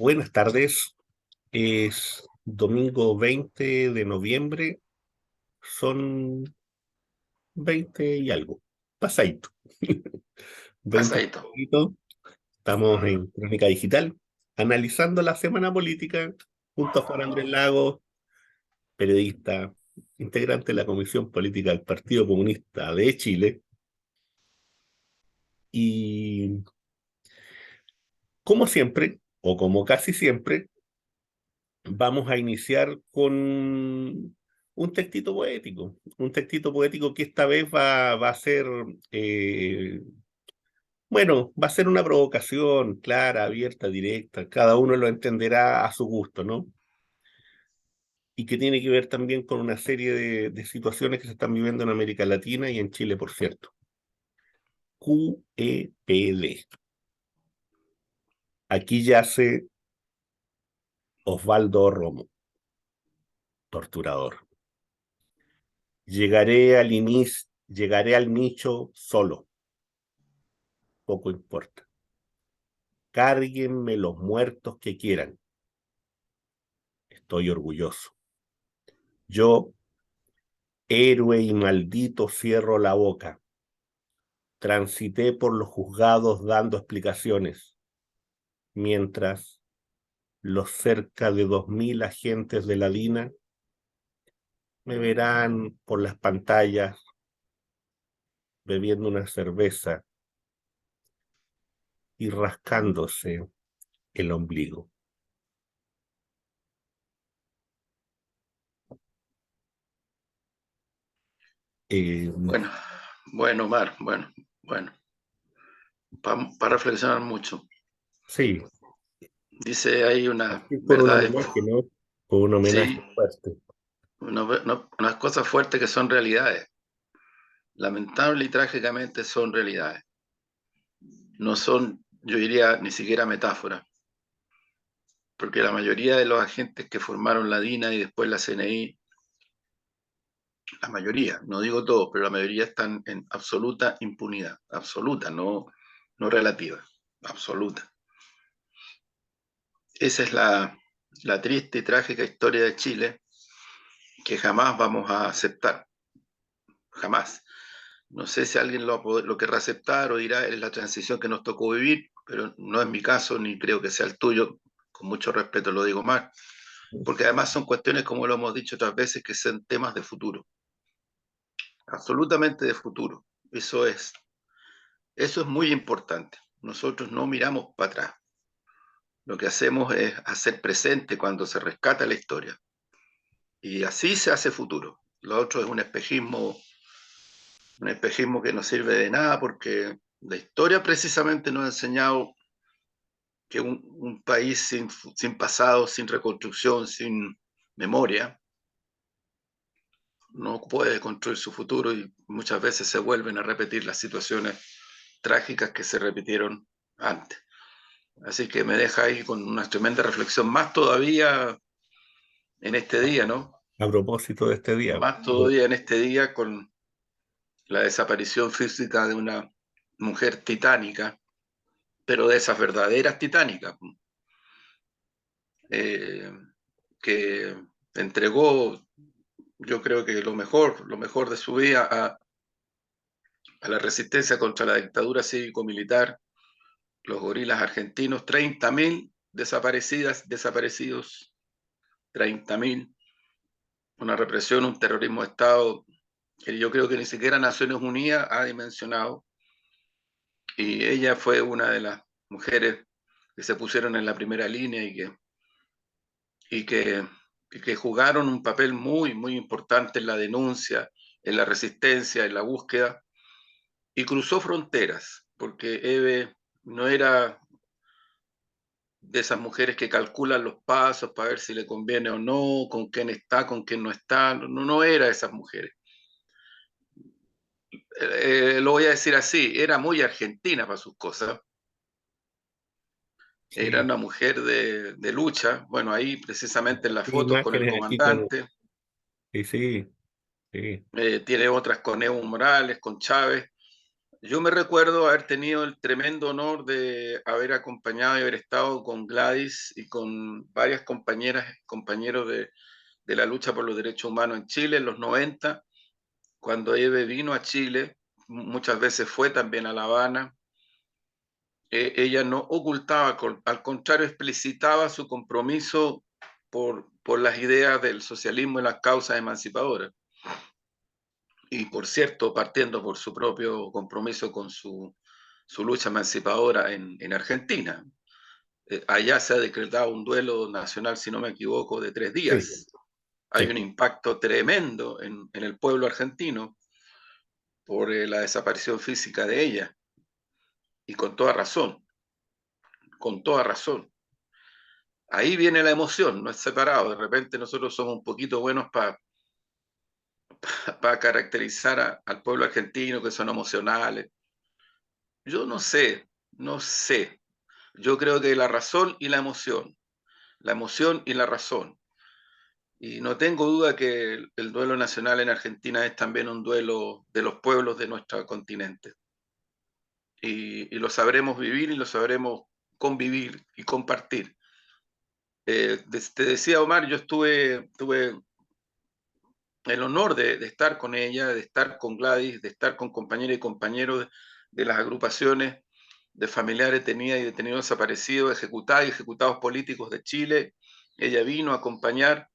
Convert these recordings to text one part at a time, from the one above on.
Buenas tardes, es domingo 20 de noviembre, son 20 y algo, pasadito, 20 Pasadito. pasadito. Estamos en Crónica Digital, analizando la semana política, junto a Juan Andrés Lagos, periodista, integrante de la Comisión Política del Partido Comunista de Chile, y como siempre, o como casi siempre, vamos a iniciar con un textito poético que esta vez va a ser, eh, bueno, va a ser una provocación clara, abierta, directa, cada uno lo entenderá a su gusto, ¿no? Y que tiene que ver también con una serie de situaciones que se están viviendo en América Latina y en Chile, por cierto. QEPD. Aquí yace Osvaldo Romo, torturador. Llegaré al nicho solo, poco importa. Cárguenme los muertos que quieran. Estoy orgulloso. Yo, héroe y maldito, cierro la boca. Transité por los juzgados dando explicaciones, mientras los cerca de 2000 agentes de la DINA me verán por las pantallas bebiendo una cerveza y rascándose el ombligo. Eh, Bueno, bueno, Omar, bueno, para reflexionar mucho. sí, Dice hay unas así por un verdades, homenaje, ¿no? Por un homenaje sí, fuerte. unas cosas fuertes que son realidades. Lamentable y trágicamente son realidades. No son, yo diría, ni siquiera metáforas, porque la mayoría de los agentes que formaron la DINA y después la CNI, la mayoría, no digo todos, pero la mayoría están en absoluta impunidad, absoluta, no relativa, absoluta. Esa es la triste y trágica historia de Chile que jamás vamos a aceptar, jamás. No sé si alguien lo querrá aceptar o dirá es la transición que nos tocó vivir, pero no es mi caso ni creo que sea el tuyo. Con mucho respeto lo digo más, porque además son cuestiones, como lo hemos dicho otras veces, que son temas de futuro, absolutamente de futuro. Eso es muy importante. Nosotros no miramos para atrás. Lo que hacemos es hacer presente cuando se rescata la historia. Y así se hace futuro. Lo otro es un espejismo que no sirve de nada porque la historia precisamente nos ha enseñado que un país sin pasado, sin reconstrucción, sin memoria, no puede construir su futuro y muchas veces se vuelven a repetir las situaciones trágicas que se repitieron antes. Así que me deja ahí con una tremenda reflexión, más todavía en este día, ¿no? A propósito de este día, Más todavía en este día con la desaparición física de una mujer titánica, pero de esas verdaderas titánicas, eh, que entregó, yo creo que lo mejor de su vida a la resistencia contra la dictadura cívico-militar, los gorilas argentinos, 30.000 desaparecidas, desaparecidos, 30.000, una represión, un terrorismo de Estado que yo creo que ni siquiera Naciones Unidas ha dimensionado, y ella fue una de las mujeres que se pusieron en la primera línea y que, y que jugaron un papel muy importante en la denuncia, en la resistencia, en la búsqueda, y cruzó fronteras, porque Eve no era de esas mujeres que calculan los pasos para ver si le conviene o no, con quién está, con quién no está, no era de esas mujeres. Lo voy a decir así, era muy argentina para sus cosas, era sí, una mujer de lucha, bueno, ahí precisamente en las fotos con el imágenes aquí con... comandante, Sí, sí, sí. tiene otras con Evo Morales, con Chávez, Yo me recuerdo haber tenido el tremendo honor de haber acompañado y haber estado con Gladys y con varias compañeras, compañeros de la lucha por los derechos humanos en Chile en los 90, cuando Eve vino a Chile, muchas veces fue también a La Habana. Ella no ocultaba, al contrario, explicitaba su compromiso por las ideas del socialismo y las causas emancipadoras. Y por cierto, partiendo por su propio compromiso con su lucha emancipadora en Argentina. Allá se ha decretado un duelo nacional, si no me equivoco, de 3 días. Sí, Hay un sí. impacto tremendo en el pueblo argentino por la desaparición física de ella, y con toda razón, con toda razón. Ahí viene la emoción, no es separado. De repente nosotros somos un poquito buenos para caracterizar al pueblo argentino, que son emocionales. Yo no sé, no sé. Yo creo que la emoción y la razón. Y no tengo duda que el duelo nacional en Argentina es también un duelo de los pueblos de nuestro continente. Y lo sabremos vivir y lo sabremos convivir y compartir. Te decía, Omar, yo tuve el honor de estar con ella, de estar con Gladys, de estar con compañeras y compañeros de las agrupaciones de familiares detenidas y detenidos desaparecidos, ejecutados y ejecutados políticos de Chile. Ella vino a acompañar,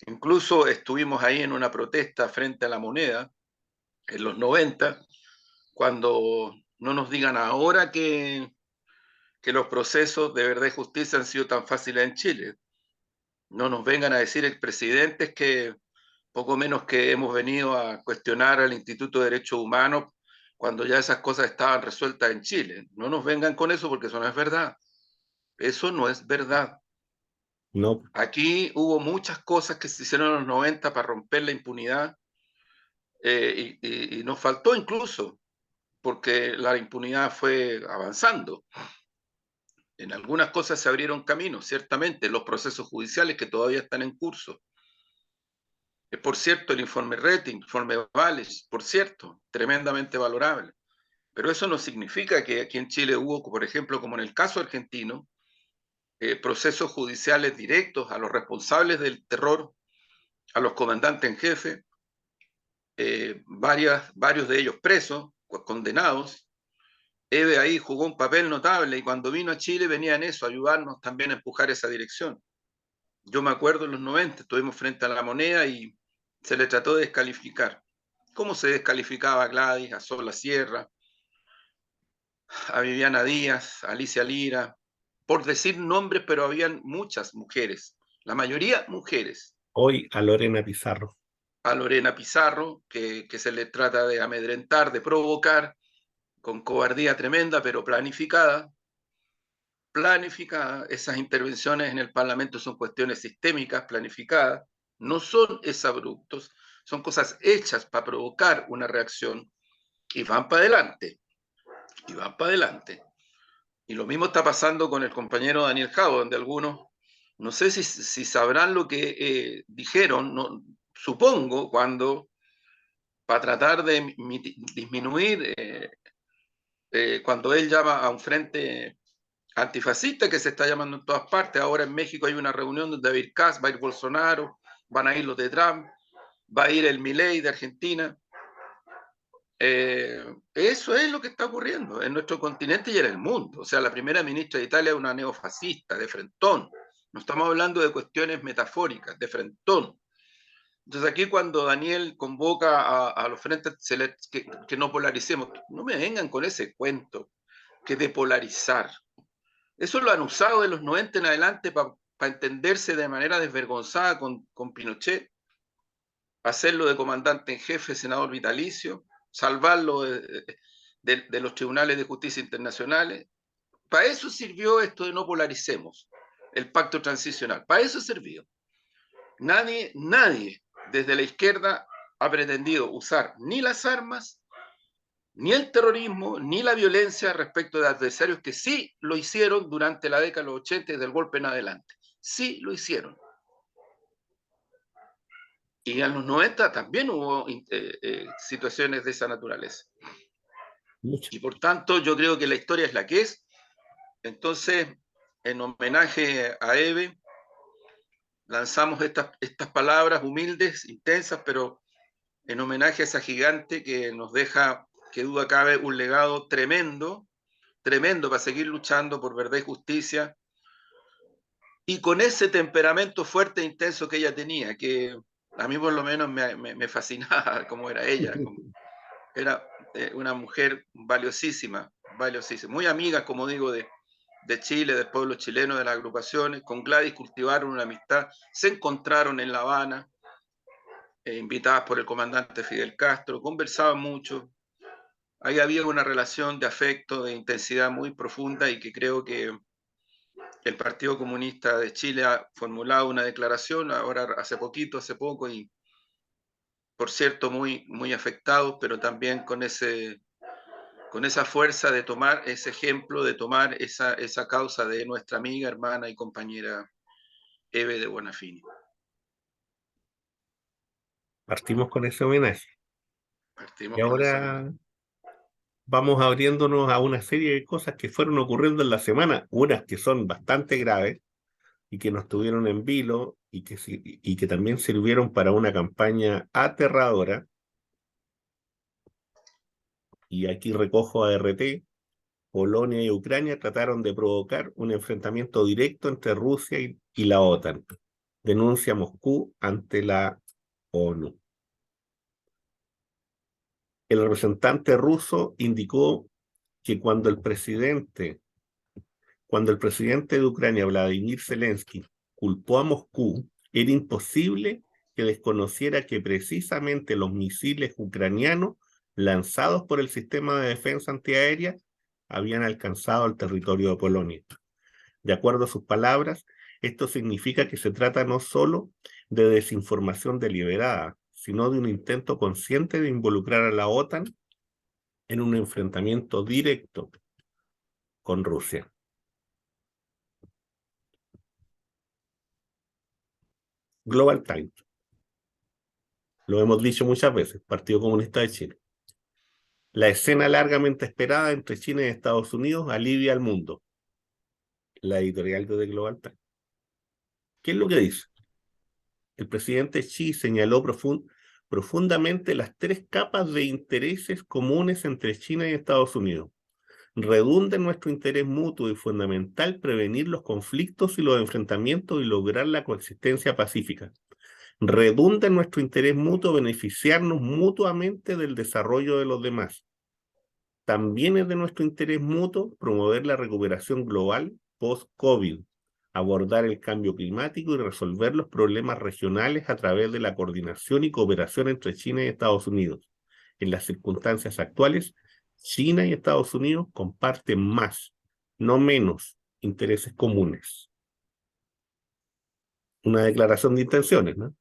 incluso estuvimos ahí en una protesta frente a la Moneda en los 90, cuando no nos digan ahora que los procesos de verdad y justicia han sido tan fáciles en Chile. No nos vengan a decir expresidentes que poco menos que hemos venido a cuestionar al Instituto de Derechos Humanos cuando ya esas cosas estaban resueltas en Chile. No nos vengan con eso, porque eso no es verdad. Eso no es verdad. No, Aquí hubo muchas cosas que se hicieron en los 90 para romper la impunidad, y nos faltó incluso, porque la impunidad fue avanzando. En algunas cosas se abrieron caminos, ciertamente, los procesos judiciales que todavía están en curso. Por cierto, el informe Rating, el informe Vales, por cierto, tremendamente valorable. Pero eso no significa que aquí en Chile hubo, por ejemplo, como en el caso argentino, procesos judiciales directos a los responsables del terror, a los comandantes en jefe, varios de ellos presos, condenados. Eve ahí jugó un papel notable, y cuando vino a Chile venía en eso, a ayudarnos también a empujar esa dirección. Yo me acuerdo en los 90, estuvimos frente a la Moneda y se le trató de descalificar. ¿Cómo se descalificaba a Gladys, a Sol La Sierra, a Viviana Díaz, a Alicia Lira? Por decir nombres, pero habían muchas mujeres, la mayoría mujeres. hoy a Lorena Pizarro. A Lorena Pizarro, que se le trata de amedrentar, de provocar, con cobardía tremenda, pero planificada. Planificada. Esas intervenciones en el Parlamento son cuestiones sistémicas, planificadas, no son exabruptos, son cosas hechas para provocar una reacción, y van para adelante, y van para adelante. Y lo mismo está pasando con el compañero Daniel Javo, donde algunos, no sé si sabrán lo que dijeron, no, supongo, cuando, para tratar de disminuir, cuando él llama a un frente antifascista que se está llamando en todas partes. Ahora en México hay una reunión donde va a ir Kass, va a ir Bolsonaro, van a ir los de Trump, va a ir el Milei de Argentina. Eso es lo que está ocurriendo en nuestro continente y en el mundo. O sea, la primera ministra de Italia es una neofascista, de frentón. No estamos hablando de cuestiones metafóricas, de frentón. Entonces aquí cuando Daniel convoca a los frentes que no polaricemos, no me vengan con ese cuento que de polarizar. Eso lo han usado de los 90 en adelante para entenderse de manera desvergonzada con Pinochet, hacerlo de comandante en jefe, senador vitalicio, salvarlo de los tribunales de justicia internacionales. Para eso sirvió esto de no polaricemos, el pacto transicional. Para eso sirvió. Nadie desde la izquierda ha pretendido usar ni las armas, ni el terrorismo, ni la violencia respecto de adversarios que sí lo hicieron durante la década de los 80 y del golpe en adelante. Sí lo hicieron. Y en los 90 también hubo situaciones de esa naturaleza. mucho. Y por tanto, yo creo que la historia es la que es. Entonces, en homenaje a Eve, lanzamos estas palabras humildes, intensas, pero en homenaje a esa gigante que nos deja, que duda cabe, un legado tremendo, tremendo para seguir luchando por verdad y justicia, y con ese temperamento fuerte e intenso que ella tenía, que a mí por lo menos me fascinaba cómo era ella, era una mujer valiosísima, valiosísima, muy amiga, como digo, de Chile, del pueblo chileno, de las agrupaciones. Con Gladys cultivaron una amistad, se encontraron en La Habana, invitadas por el comandante Fidel Castro, conversaban mucho. Ahí había una relación de afecto, de intensidad muy profunda, y que creo que el Partido Comunista de Chile ha formulado una declaración, ahora hace poquito, hace poco, y por cierto muy, muy afectados, pero también con esa fuerza de tomar ese ejemplo, de tomar esa causa de nuestra amiga, hermana y compañera Eve de Bonafini. Partimos con ese homenaje. Y Partimos con ese homenaje. ahora vamos abriéndonos a una serie de cosas que fueron ocurriendo en la semana, unas que son bastante graves y que nos tuvieron en vilo y que también sirvieron para una campaña aterradora. Y aquí recojo a RT. Polonia y Ucrania trataron de provocar un enfrentamiento directo entre Rusia y la OTAN. Denuncia Moscú ante la ONU. El representante ruso indicó que cuando el presidente de Ucrania, Vladimir Zelensky, culpó a Moscú, era imposible que desconociera que precisamente los misiles ucranianos lanzados por el sistema de defensa antiaérea habían alcanzado el territorio de Polonia. De acuerdo a sus palabras, esto significa que se trata no solo de desinformación deliberada, sino de un intento consciente de involucrar a la OTAN en un enfrentamiento directo con Rusia. Global Times, lo hemos dicho muchas veces, Partido Comunista de China. La escena largamente esperada entre China y Estados Unidos alivia al mundo. La editorial de The Global Times. ¿Qué es lo que dice? El presidente Xi señaló profundamente las tres capas de intereses comunes entre China y Estados Unidos. Redunda en nuestro interés mutuo y fundamental prevenir los conflictos y los enfrentamientos y lograr la coexistencia pacífica. Redunda en nuestro interés mutuo beneficiarnos mutuamente del desarrollo de los demás. También es de nuestro interés mutuo promover la recuperación global post-COVID, abordar el cambio climático y resolver los problemas regionales a través de la coordinación y cooperación entre China y Estados Unidos. En las circunstancias actuales, China y Estados Unidos comparten más, no menos, intereses comunes. Una declaración de intenciones, ¿no?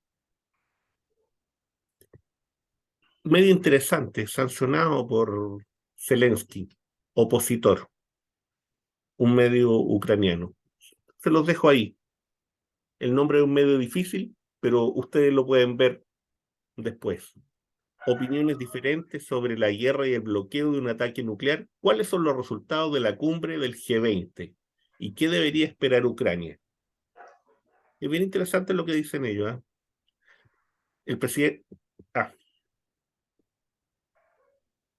Medio interesante, sancionado por Zelensky, opositor, un medio ucraniano. Se los dejo ahí. El nombre es un medio difícil, pero ustedes lo pueden ver después. Opiniones diferentes sobre la guerra y el bloqueo de un ataque nuclear. ¿Cuáles son los resultados de la cumbre del G20? ¿Y qué debería esperar Ucrania? Es bien interesante lo que dicen ellos, ¿eh? El presidente... Ah,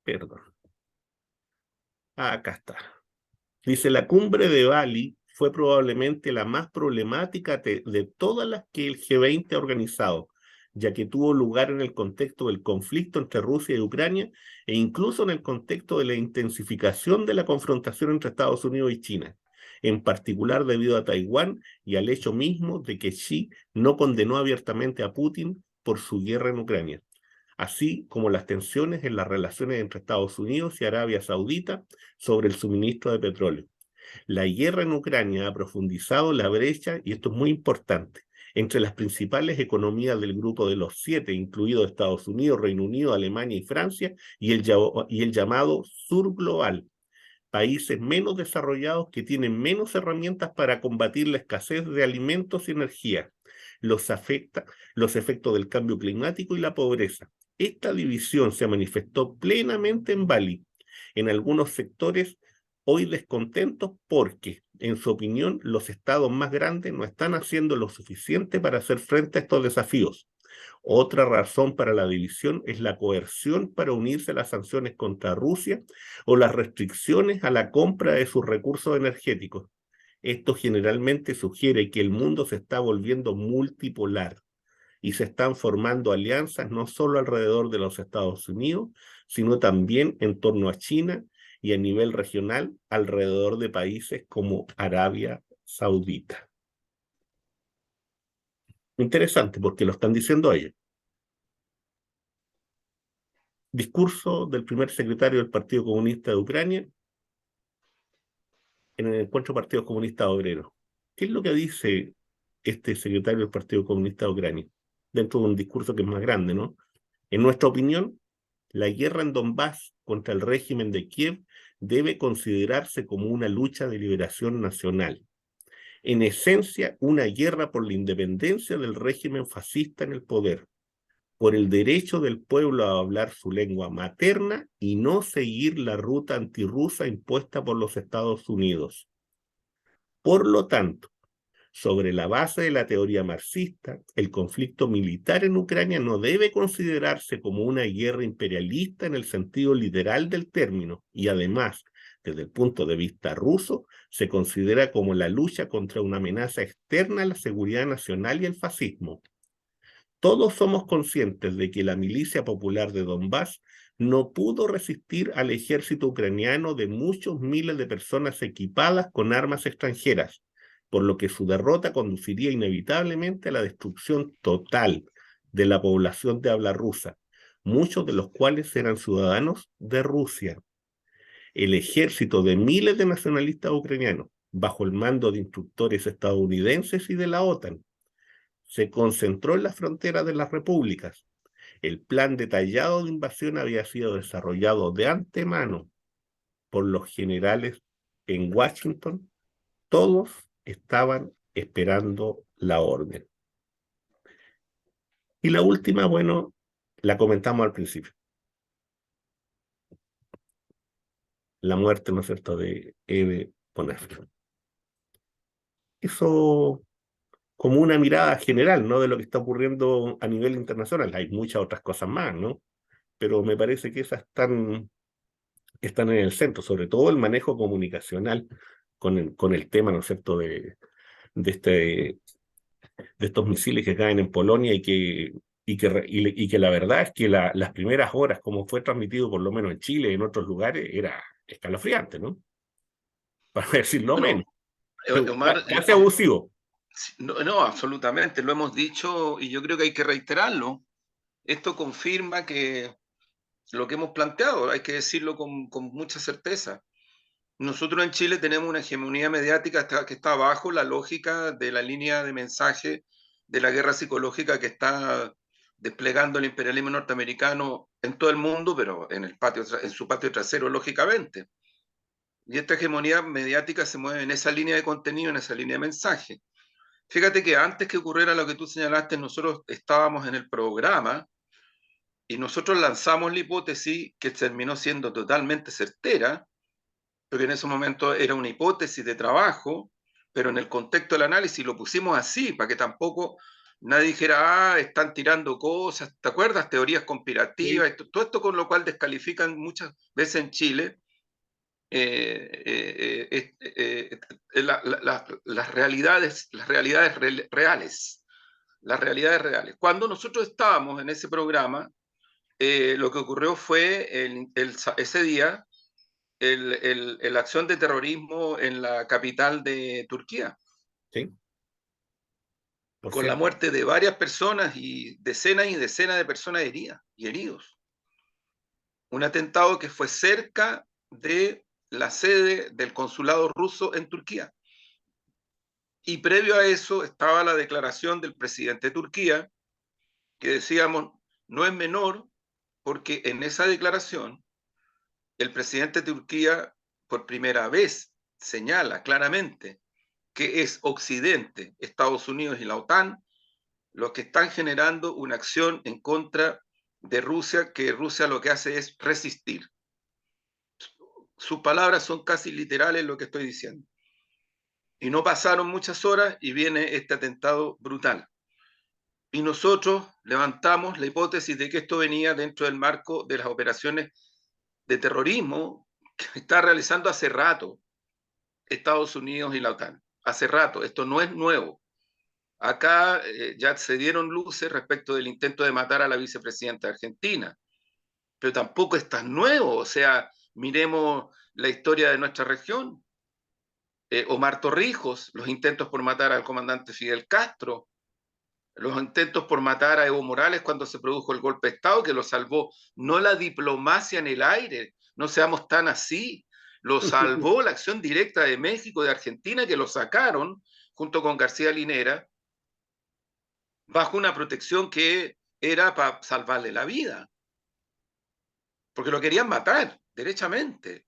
perdón. Acá está. Dice, la cumbre de Bali fue probablemente la más problemática de todas las que el G20 ha organizado, ya que tuvo lugar en el contexto del conflicto entre Rusia y Ucrania e incluso en el contexto de la intensificación de la confrontación entre Estados Unidos y China, en particular debido a Taiwán y al hecho mismo de que Xi no condenó abiertamente a Putin por su guerra en Ucrania, así como las tensiones en las relaciones entre Estados Unidos y Arabia Saudita sobre el suministro de petróleo. La guerra en Ucrania ha profundizado la brecha, y esto es muy importante, entre las principales economías del grupo de los 7, incluidos Estados Unidos, Reino Unido, Alemania y Francia, y el llamado sur global, países menos desarrollados que tienen menos herramientas para combatir la escasez de alimentos y energía, los efectos del cambio climático y la pobreza. Esta división se manifestó plenamente en Bali en algunos sectores hoy descontentos porque, en su opinión, los estados más grandes no están haciendo lo suficiente para hacer frente a estos desafíos. Otra razón para la división es la coerción para unirse a las sanciones contra Rusia o las restricciones a la compra de sus recursos energéticos. Esto generalmente sugiere que el mundo se está volviendo multipolar y se están formando alianzas no solo alrededor de los Estados Unidos, sino también en torno a China y a nivel regional alrededor de países como Arabia Saudita. Interesante, porque lo están diciendo ellos. Discurso del primer secretario del Partido Comunista de Ucrania en el encuentro Partido Comunista Obrero. ¿Qué es lo que dice este secretario del Partido Comunista de Ucrania? Dentro de un discurso que es más grande, ¿no? En nuestra opinión, la guerra en Donbass contra el régimen de Kiev debe considerarse como una lucha de liberación nacional. En esencia, una guerra por la independencia del régimen fascista en el poder, por el derecho del pueblo a hablar su lengua materna y no seguir la ruta antirrusa impuesta por los Estados Unidos. Por lo tanto, sobre la base de la teoría marxista, el conflicto militar en Ucrania no debe considerarse como una guerra imperialista en el sentido literal del término, y además, desde el punto de vista ruso, se considera como la lucha contra una amenaza externa a la seguridad nacional y el fascismo. Todos somos conscientes de que la milicia popular de Donbass no pudo resistir al ejército ucraniano de muchos miles de personas equipadas con armas extranjeras, por lo que su derrota conduciría inevitablemente a la destrucción total de la población de habla rusa, muchos de los cuales eran ciudadanos de Rusia. El ejército de miles de nacionalistas ucranianos, bajo el mando de instructores estadounidenses y de la OTAN, se concentró en las fronteras de las repúblicas. El plan detallado de invasión había sido desarrollado de antemano por los generales en Washington. Todos estaban esperando la orden. Y la última, bueno, la comentamos al principio. La muerte, ¿no es cierto?, de Eve Bonafé. Eso como una mirada general, ¿no?, de lo que está ocurriendo a nivel internacional. Hay muchas otras cosas más, ¿no? Pero me parece que esas están en el centro, sobre todo el manejo comunicacional con el tema, ¿no es cierto?, de, este, de estos misiles que caen en Polonia y que la verdad es que las primeras horas, como fue transmitido por lo menos en Chile y en otros lugares, era escalofriante, ¿no? Para decirlo Bueno, menos. Omar, Casi abusivo. no, no, absolutamente, lo hemos dicho y yo creo que hay que reiterarlo. Esto confirma que lo que hemos planteado, hay que decirlo con mucha certeza. Nosotros en Chile tenemos una hegemonía mediática que está bajo la lógica de la línea de mensaje de la guerra psicológica que está desplegando el imperialismo norteamericano en todo el mundo, pero en su patio trasero, lógicamente. Y esta hegemonía mediática se mueve en esa línea de contenido, en esa línea de mensaje. Fíjate que antes que ocurriera lo que tú señalaste, nosotros estábamos en el programa y nosotros lanzamos la hipótesis que terminó siendo totalmente certera, porque en ese momento era una hipótesis de trabajo, pero en el contexto del análisis lo pusimos así, para que tampoco nadie dijera, están tirando cosas, ¿te acuerdas? Teorías Sí. conspirativas, todo esto con lo cual descalifican muchas veces en Chile las realidades, reales, las realidades reales. Cuando nosotros estábamos en ese programa, lo que ocurrió fue ese día la acción de terrorismo en la capital de Turquía, Sí, por con la cierto. muerte de varias personas y decenas de personas heridas y heridos. Un atentado que fue cerca de la sede del consulado ruso en Turquía. Y previo a eso estaba la declaración del presidente de Turquía, que decíamos, no es menor, porque en esa declaración el presidente de Turquía por primera vez señala claramente que es Occidente, Estados Unidos y la OTAN, los que están generando una acción en contra de Rusia, que Rusia lo que hace es resistir. sus palabras son casi literales lo que estoy diciendo. Y no pasaron muchas horas y viene este atentado brutal. Y nosotros levantamos la hipótesis de que esto venía dentro del marco de las operaciones de terrorismo que está realizando hace rato Estados Unidos y la OTAN. Hace rato, esto no es nuevo. Acá ya se dieron luces respecto del intento de matar a la vicepresidenta de Argentina, pero tampoco es tan nuevo. O sea, miremos la historia de nuestra región. Omar Torrijos, los intentos por matar al comandante Fidel Castro, los intentos por matar a Evo Morales cuando se produjo el golpe de Estado, que lo salvó no la diplomacia en el aire, no seamos tan así, lo salvó la acción directa de México, de Argentina, que lo sacaron junto con García Linera, bajo una protección que era para salvarle la vida, porque lo querían matar, derechamente.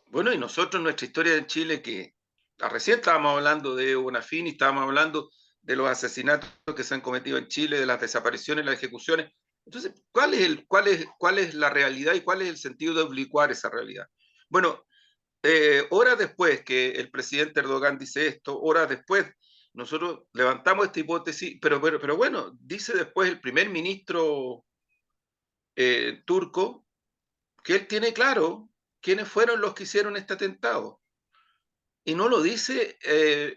Bueno, y nosotros, nuestra historia en Chile, que recién estábamos hablando de Evo Bonafini, estábamos hablando de los asesinatos que se han cometido en Chile, de las desapariciones, las ejecuciones. Entonces, ¿cuál es la realidad y cuál es el sentido de oblicuar esa realidad? Bueno, horas después que el presidente Erdogan dice esto, horas después nosotros levantamos esta hipótesis, pero bueno, dice después el primer ministro turco que él tiene claro quiénes fueron los que hicieron este atentado. Y no lo dice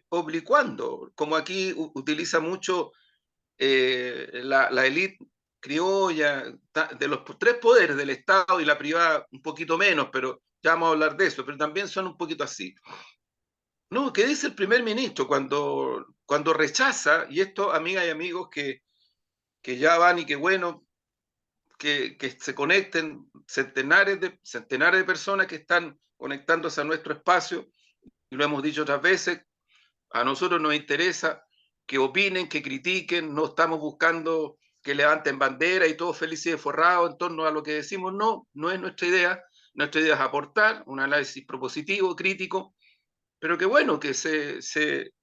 oblicuando, como aquí utiliza mucho la élite criolla, de los tres poderes del Estado y la privada un poquito menos, pero ya vamos a hablar de eso, pero también son un poquito así. No, ¿qué dice el primer ministro cuando rechaza, y esto, amigas y amigos que ya van y que bueno, que se conecten centenares de personas que están conectándose a nuestro espacio, y lo hemos dicho otras veces, a nosotros nos interesa que opinen, que critiquen, no estamos buscando que levanten bandera y todos felices y forrados en torno a lo que decimos, no, no es nuestra idea es aportar un análisis propositivo, crítico, pero que bueno, que se, se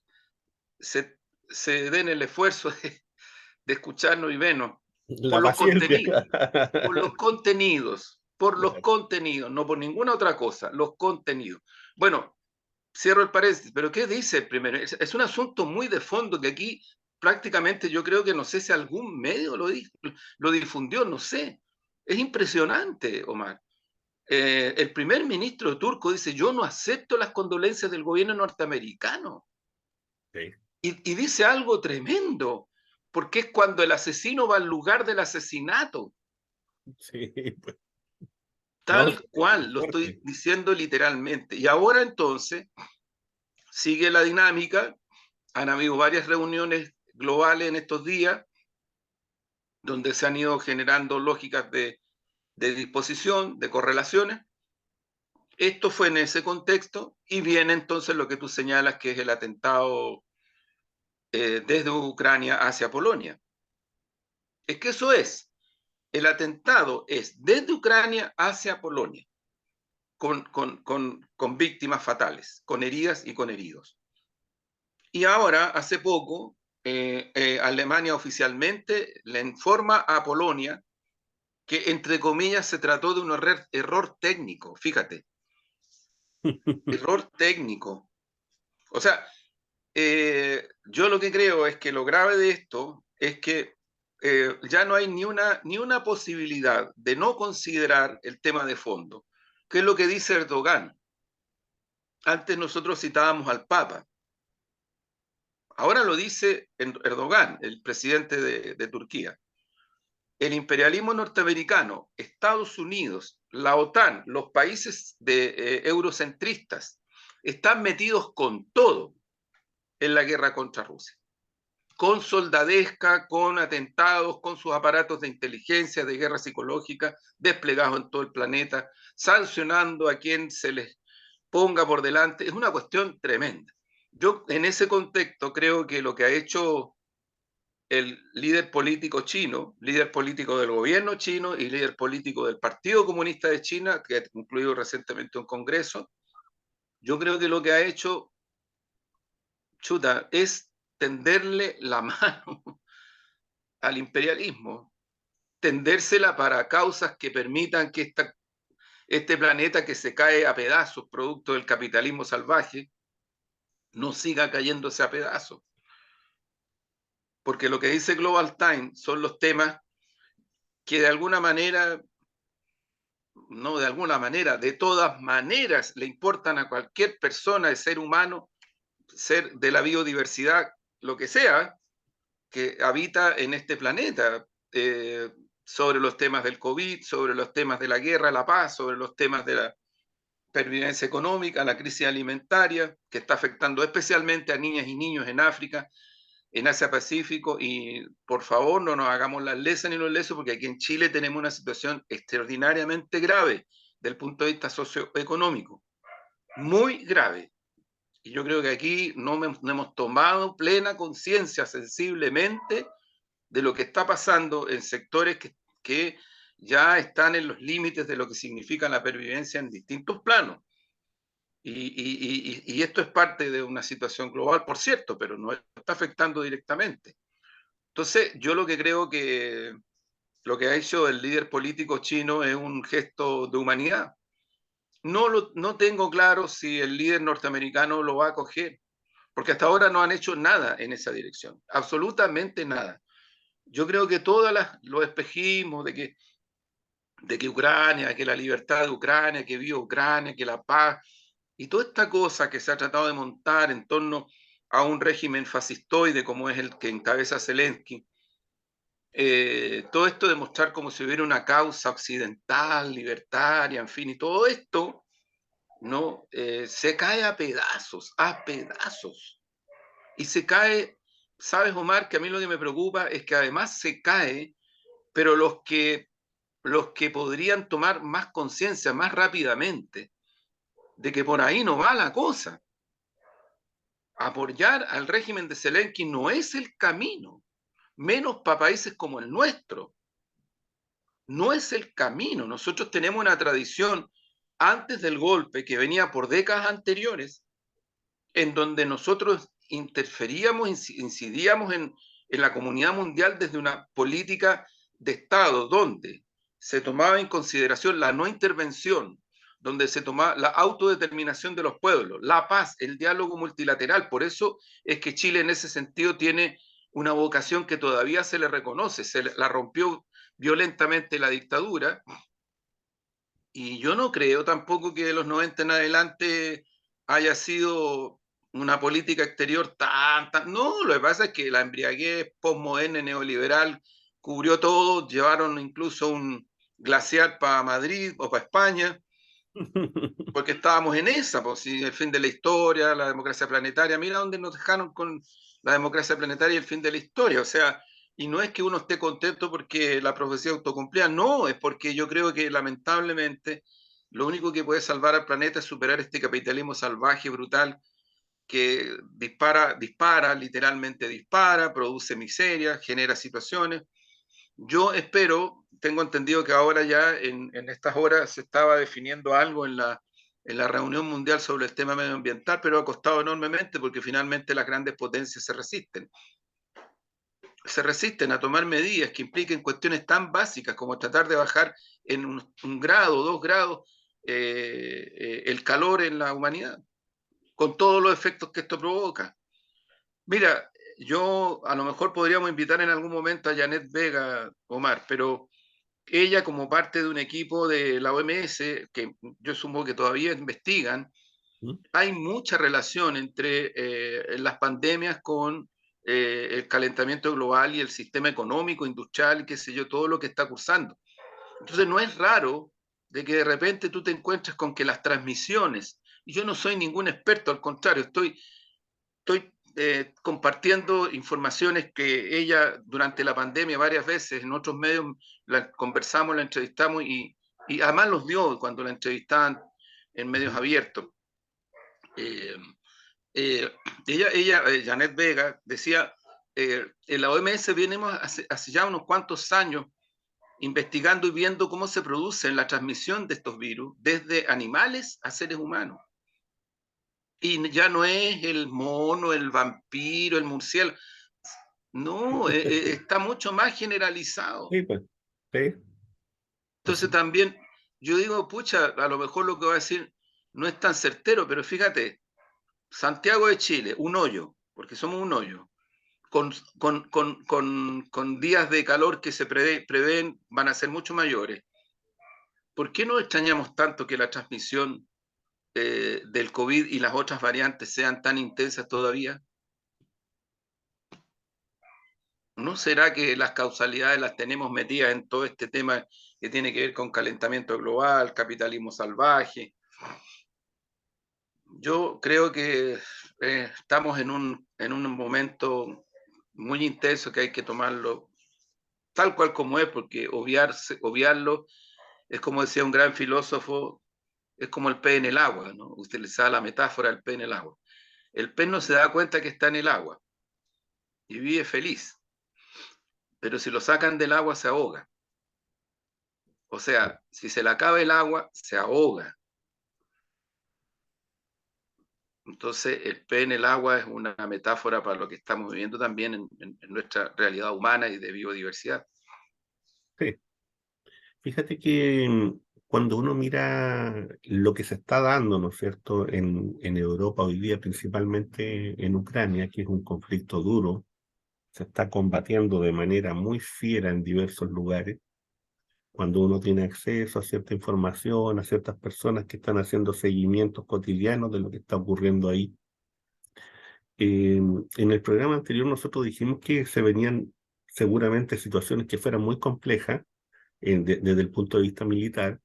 den el esfuerzo de escucharnos y vernos por La los paciencia. contenidos, por los contenidos, por los Claro. contenidos, no por ninguna otra cosa, los contenidos. Bueno, cierro el paréntesis, pero ¿qué dice el primero? Es un asunto muy de fondo que aquí prácticamente yo creo que no sé si algún medio lo difundió, no sé. Es impresionante, Omar. El primer ministro turco dice, yo no acepto las condolencias del gobierno norteamericano. Sí, Y dice algo tremendo, porque es cuando el asesino va al lugar del asesinato. sí, pues, no, Tal cual, lo estoy fuerte. diciendo literalmente. Y ahora entonces sigue la dinámica. Han habido varias reuniones globales en estos días donde se han ido generando lógicas de disposición, de correlaciones. Esto fue en ese contexto y viene entonces lo que tú señalas que es el atentado desde Ucrania hacia Polonia. Es que eso es, el atentado es desde Ucrania hacia Polonia, con víctimas fatales, con heridas y con heridos. Y ahora, hace poco, Alemania oficialmente le informa a Polonia que, entre comillas, se trató de un error técnico, fíjate, error técnico. O sea, yo lo que creo es que lo grave de esto es que ya no hay ni una posibilidad de no considerar el tema de fondo, que es lo que dice Erdogan. Antes nosotros citábamos al Papa, ahora lo dice Erdogan, el presidente de Turquía. El imperialismo norteamericano, Estados Unidos, la OTAN, los países eurocentristas, están metidos con todo en la guerra contra Rusia. Con soldadesca, con atentados, con sus aparatos de inteligencia, de guerra psicológica, desplegados en todo el planeta, sancionando a quien se les ponga por delante. Es una cuestión tremenda. Yo en ese contexto creo que lo que ha hecho el líder político chino, líder político del gobierno chino y líder político del Partido Comunista de China, que ha concluido recientemente un congreso, yo creo que lo que ha hecho, chuta, es tenderle la mano al imperialismo, tendérsela para causas que permitan que este planeta que se cae a pedazos producto del capitalismo salvaje no siga cayéndose a pedazos. Porque lo que dice Global Times son los temas que de alguna manera, no de alguna manera, de todas maneras le importan a cualquier persona, de ser humano, ser de la biodiversidad, lo que sea, que habita en este planeta, sobre los temas del COVID, sobre los temas de la guerra, la paz, sobre los temas de la pervivencia económica, la crisis alimentaria, que está afectando especialmente a niñas y niños en África, en Asia Pacífico, y por favor no nos hagamos las lesas ni los lesos, porque aquí en Chile tenemos una situación extraordinariamente grave del punto de vista socioeconómico, muy grave. Y yo creo que aquí no hemos tomado plena conciencia sensiblemente de lo que está pasando en sectores que ya están en los límites de lo que significa la pervivencia en distintos planos. Y esto es parte de una situación global, por cierto, pero no está afectando directamente. Entonces, yo lo que creo que lo que ha hecho el líder político chino es un gesto de humanidad. No tengo claro si el líder norteamericano lo va a acoger, porque hasta ahora no han hecho nada en esa dirección, absolutamente nada. Yo creo que todos los espejismos de que Ucrania, que la libertad de Ucrania, que viva Ucrania, que la paz, y toda esta cosa que se ha tratado de montar en torno a un régimen fascistoide como es el que encabeza Zelensky, todo esto de mostrar como si hubiera una causa occidental, libertaria, en fin, y todo esto no se cae a pedazos, a pedazos. Y se cae, sabes, Omar, que a mí lo que me preocupa es que además se cae, pero los que podrían tomar más conciencia más rápidamente de que por ahí no va la cosa. Apoyar al régimen de Zelensky no es el camino, menos para países como el nuestro. No es el camino. Nosotros tenemos una tradición antes del golpe que venía por décadas anteriores, en donde nosotros interferíamos, incidíamos en la comunidad mundial desde una política de Estado, donde se tomaba en consideración la no intervención, donde se tomaba la autodeterminación de los pueblos, la paz, el diálogo multilateral. Por eso es que Chile en ese sentido tiene una vocación que todavía se le reconoce, la rompió violentamente la dictadura, y yo no creo tampoco que de los 90 en adelante haya sido una política exterior tan. No, lo que pasa es que la embriaguez postmoderna neoliberal cubrió todo, llevaron incluso un glaciar para Madrid o para España, porque estábamos en esa, pues si el fin de la historia, la democracia planetaria, mira dónde nos dejaron con la democracia planetaria y el fin de la historia, o sea, y no es que uno esté contento porque la profecía autocumplida, no, es porque yo creo que lamentablemente lo único que puede salvar al planeta es superar este capitalismo salvaje, brutal, que literalmente dispara, produce miseria, genera situaciones. Yo espero, tengo entendido que ahora ya en estas horas se estaba definiendo algo en la reunión mundial sobre el tema medioambiental, pero ha costado enormemente porque finalmente las grandes potencias se resisten a tomar medidas que impliquen cuestiones tan básicas como tratar de bajar en un grado, 2 grados, el calor en la humanidad, con todos los efectos que esto provoca. Mira, yo a lo mejor podríamos invitar en algún momento a Janet Vega, Omar, pero ella como parte de un equipo de la OMS, que yo supongo que todavía investigan, hay mucha relación entre las pandemias con el calentamiento global y el sistema económico, industrial, qué sé yo, todo lo que está cursando. Entonces no es raro de que de repente tú te encuentres con que las transmisiones, y yo no soy ningún experto, al contrario, estoy compartiendo informaciones que ella durante la pandemia varias veces en otros medios la conversamos, la entrevistamos y además los dio cuando la entrevistaban en medios abiertos. Eh, Janet Vega, decía, en la OMS venimos hace ya unos cuantos años investigando y viendo cómo se produce la transmisión de estos virus desde animales a seres humanos. Y ya no es el mono, el vampiro, el murciélago. No, está mucho más generalizado. Sí, pues, sí, Entonces así. también yo digo, pucha, a lo mejor lo que va a decir no es tan certero, pero fíjate, Santiago de Chile, un hoyo, porque somos un hoyo, con días de calor que se prevén van a ser mucho mayores. ¿Por qué no extrañamos tanto que la transmisión del COVID y las otras variantes sean tan intensas todavía? ¿No será que las causalidades las tenemos metidas en todo este tema que tiene que ver con calentamiento global, capitalismo salvaje? Yo creo que estamos en un momento muy intenso que hay que tomarlo tal cual como es, porque obviarlo es como decía un gran filósofo, es como el pez en el agua, ¿no? Utilizaba la metáfora del pez en el agua. El pez no se da cuenta que está en el agua y vive feliz, pero si lo sacan del agua se ahoga. O sea, si se le acaba el agua, se ahoga. Entonces, el pez en el agua es una metáfora para lo que estamos viviendo también en nuestra realidad humana y de biodiversidad. Sí. Fíjate que cuando uno mira lo que se está dando, ¿no es cierto?, en Europa hoy día, principalmente en Ucrania, que es un conflicto duro, se está combatiendo de manera muy fiera en diversos lugares, cuando uno tiene acceso a cierta información, a ciertas personas que están haciendo seguimientos cotidianos de lo que está ocurriendo ahí. En el programa anterior nosotros dijimos que se venían seguramente situaciones que fueran muy complejas desde el punto de vista militar,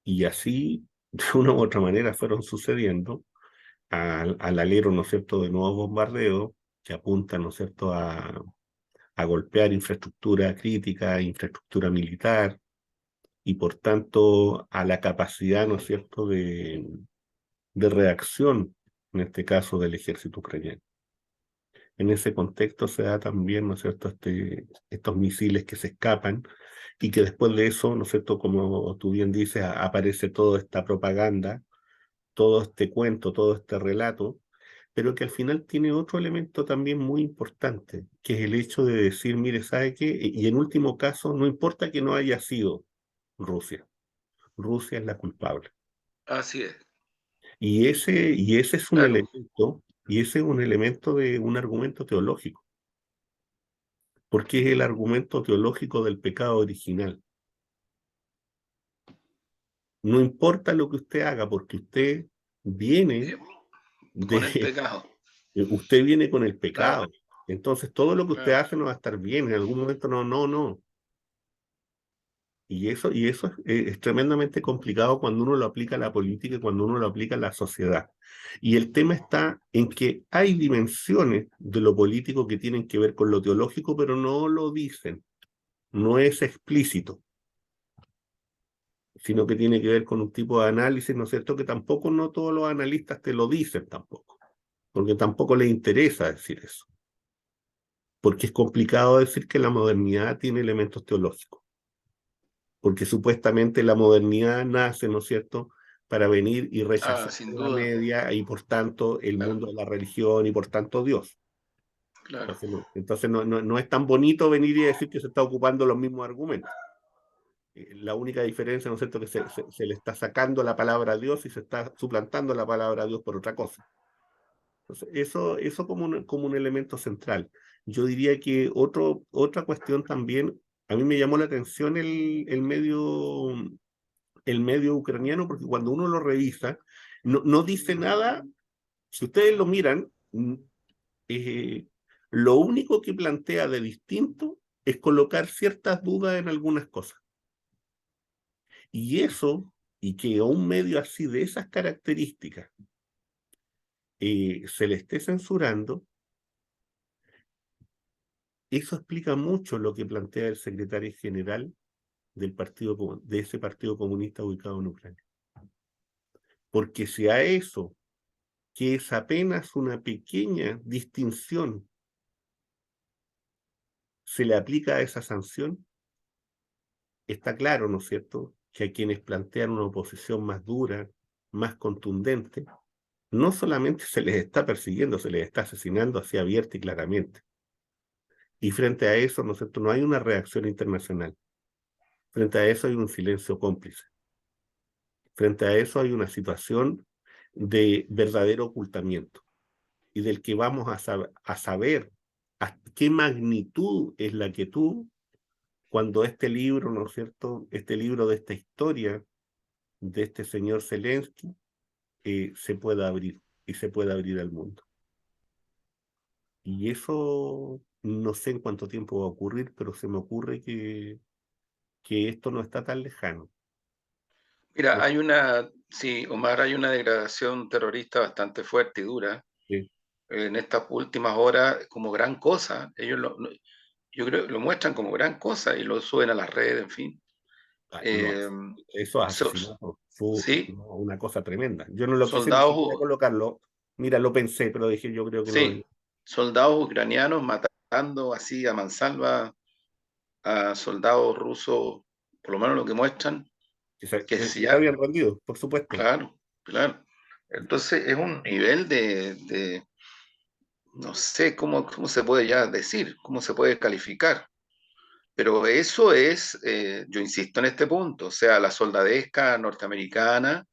y así, de una u otra manera, fueron sucediendo al alero, ¿no es cierto?, de nuevos bombardeos que apuntan, ¿no es cierto?, a golpear infraestructura crítica, infraestructura militar, y por tanto a la capacidad, ¿no es cierto?, de reacción, en este caso del ejército ucraniano. En ese contexto se da también, ¿no es cierto?, estos misiles que se escapan y que después de eso, ¿no es cierto?, como tú bien dices, aparece toda esta propaganda, todo este cuento, todo este relato, pero que al final tiene otro elemento también muy importante, que es el hecho de decir, mire, ¿sabe qué? Y en último caso, no importa que no haya sido Rusia, Rusia es la culpable. Así es, Y ese es un claro. elemento, y ese es un elemento de un argumento teológico, porque es el argumento teológico del pecado original. No importa lo que usted haga, porque viene Eh, con el de, pecado, usted viene con el claro, pecado. Entonces todo lo que usted claro. hace no va a estar bien, en algún momento no, no, no. Y eso es tremendamente complicado cuando uno lo aplica a la política y cuando uno lo aplica a la sociedad. Y el tema está en que hay dimensiones de lo político que tienen que ver con lo teológico, pero no lo dicen, no es explícito, sino que tiene que ver con un tipo de análisis, ¿no es cierto?, que tampoco no todos los analistas te lo dicen tampoco, porque tampoco les interesa decir eso, porque es complicado decir que la modernidad tiene elementos teológicos, porque supuestamente la modernidad nace, ¿no es cierto?, para venir y Ah, rechazar sin la duda, media y por tanto el claro, mundo de la religión y por tanto Dios. claro. Entonces no es tan bonito venir y decir que se está ocupando los mismos argumentos. La única diferencia, ¿no es cierto?, que se le está sacando la palabra a Dios y se está suplantando la palabra a Dios por otra cosa. Entonces, eso como un elemento central. Yo diría que otra cuestión también, a mí me llamó la atención el medio ucraniano, porque cuando uno lo revisa, no dice nada. Si ustedes lo miran, eh, lo único que plantea de distinto es colocar ciertas dudas en algunas cosas. Y eso, y que a un medio así de esas características se le esté censurando, eso explica mucho lo que plantea el secretario general de ese partido comunista ubicado en Ucrania. Porque si a eso, que es apenas una pequeña distinción, se le aplica esa sanción, está claro, ¿no es cierto?, que a quienes plantean una oposición más dura, más contundente, no solamente se les está persiguiendo, se les está asesinando así abierta y claramente. Y frente a eso, ¿no es cierto?, no hay una reacción internacional. Frente a eso hay un silencio cómplice. Frente a eso hay una situación de verdadero ocultamiento y del que vamos a saber qué magnitud es la que tú, cuando este libro, ¿no es cierto?, este libro de esta historia de este señor Zelensky se pueda abrir y se pueda abrir al mundo. Y eso no sé en cuánto tiempo va a ocurrir, pero se me ocurre que esto no está tan lejano. Mira, No hay una, sí, Omar, hay una degradación terrorista bastante fuerte y dura sé, en estas últimas horas como gran cosa. Yo creo que lo muestran como gran cosa y lo suben a las redes, en fin. Eh, esos so- asesinatos fue sí, no, una cosa tremenda. Yo no lo quise ni siquiera soldados, colocarlo. Mira, lo pensé, pero dije, yo creo que no. sí, soldados ucranianos matando así a mansalva a soldados rusos, por lo menos lo que muestran, que Que si se ya, habían rendido, por supuesto. claro, claro. Entonces es un nivel no sé cómo se puede ya decir, cómo se puede calificar, pero eso es, yo insisto en este punto, o sea, la soldadesca norteamericana,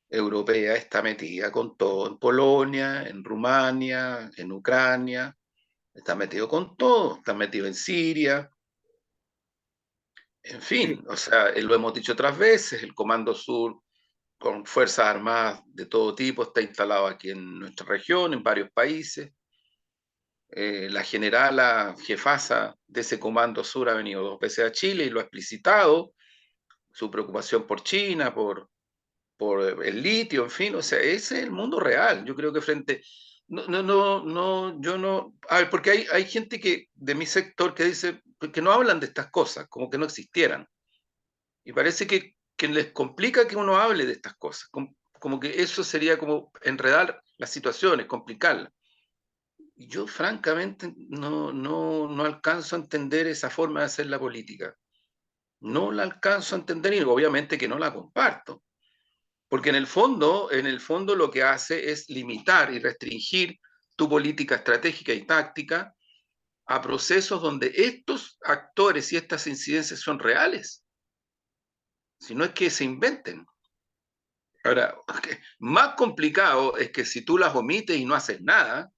europea, está metida con todo, en Polonia, en Rumania, en Ucrania, está metido con todo, está metido en Siria, en Sí. fin, o sea, lo hemos dicho otras veces, el Comando Sur con fuerzas armadas de todo tipo está instalado aquí en nuestra región, en varios países. La generala jefasa de ese Comando Sur ha venido 2 veces a Chile y lo ha explicitado, su preocupación por China, por el litio, en fin, o sea, ese es el mundo real. Yo creo que frente... yo no... A ver, porque hay gente que de mi sector que dice que no hablan de estas cosas, como que no existieran. Y parece que les complica que uno hable de estas cosas, como que eso sería como enredar las situaciones, complicarlas. Y yo francamente no alcanzo a entender esa forma de hacer la política. No la alcanzo a entender y obviamente que no la comparto. Porque en el fondo lo que hace es limitar y restringir tu política estratégica y táctica a procesos donde estos actores y estas incidencias son reales, si no es que se inventen. Ahora, más complicado es que si tú las omites y no haces nada,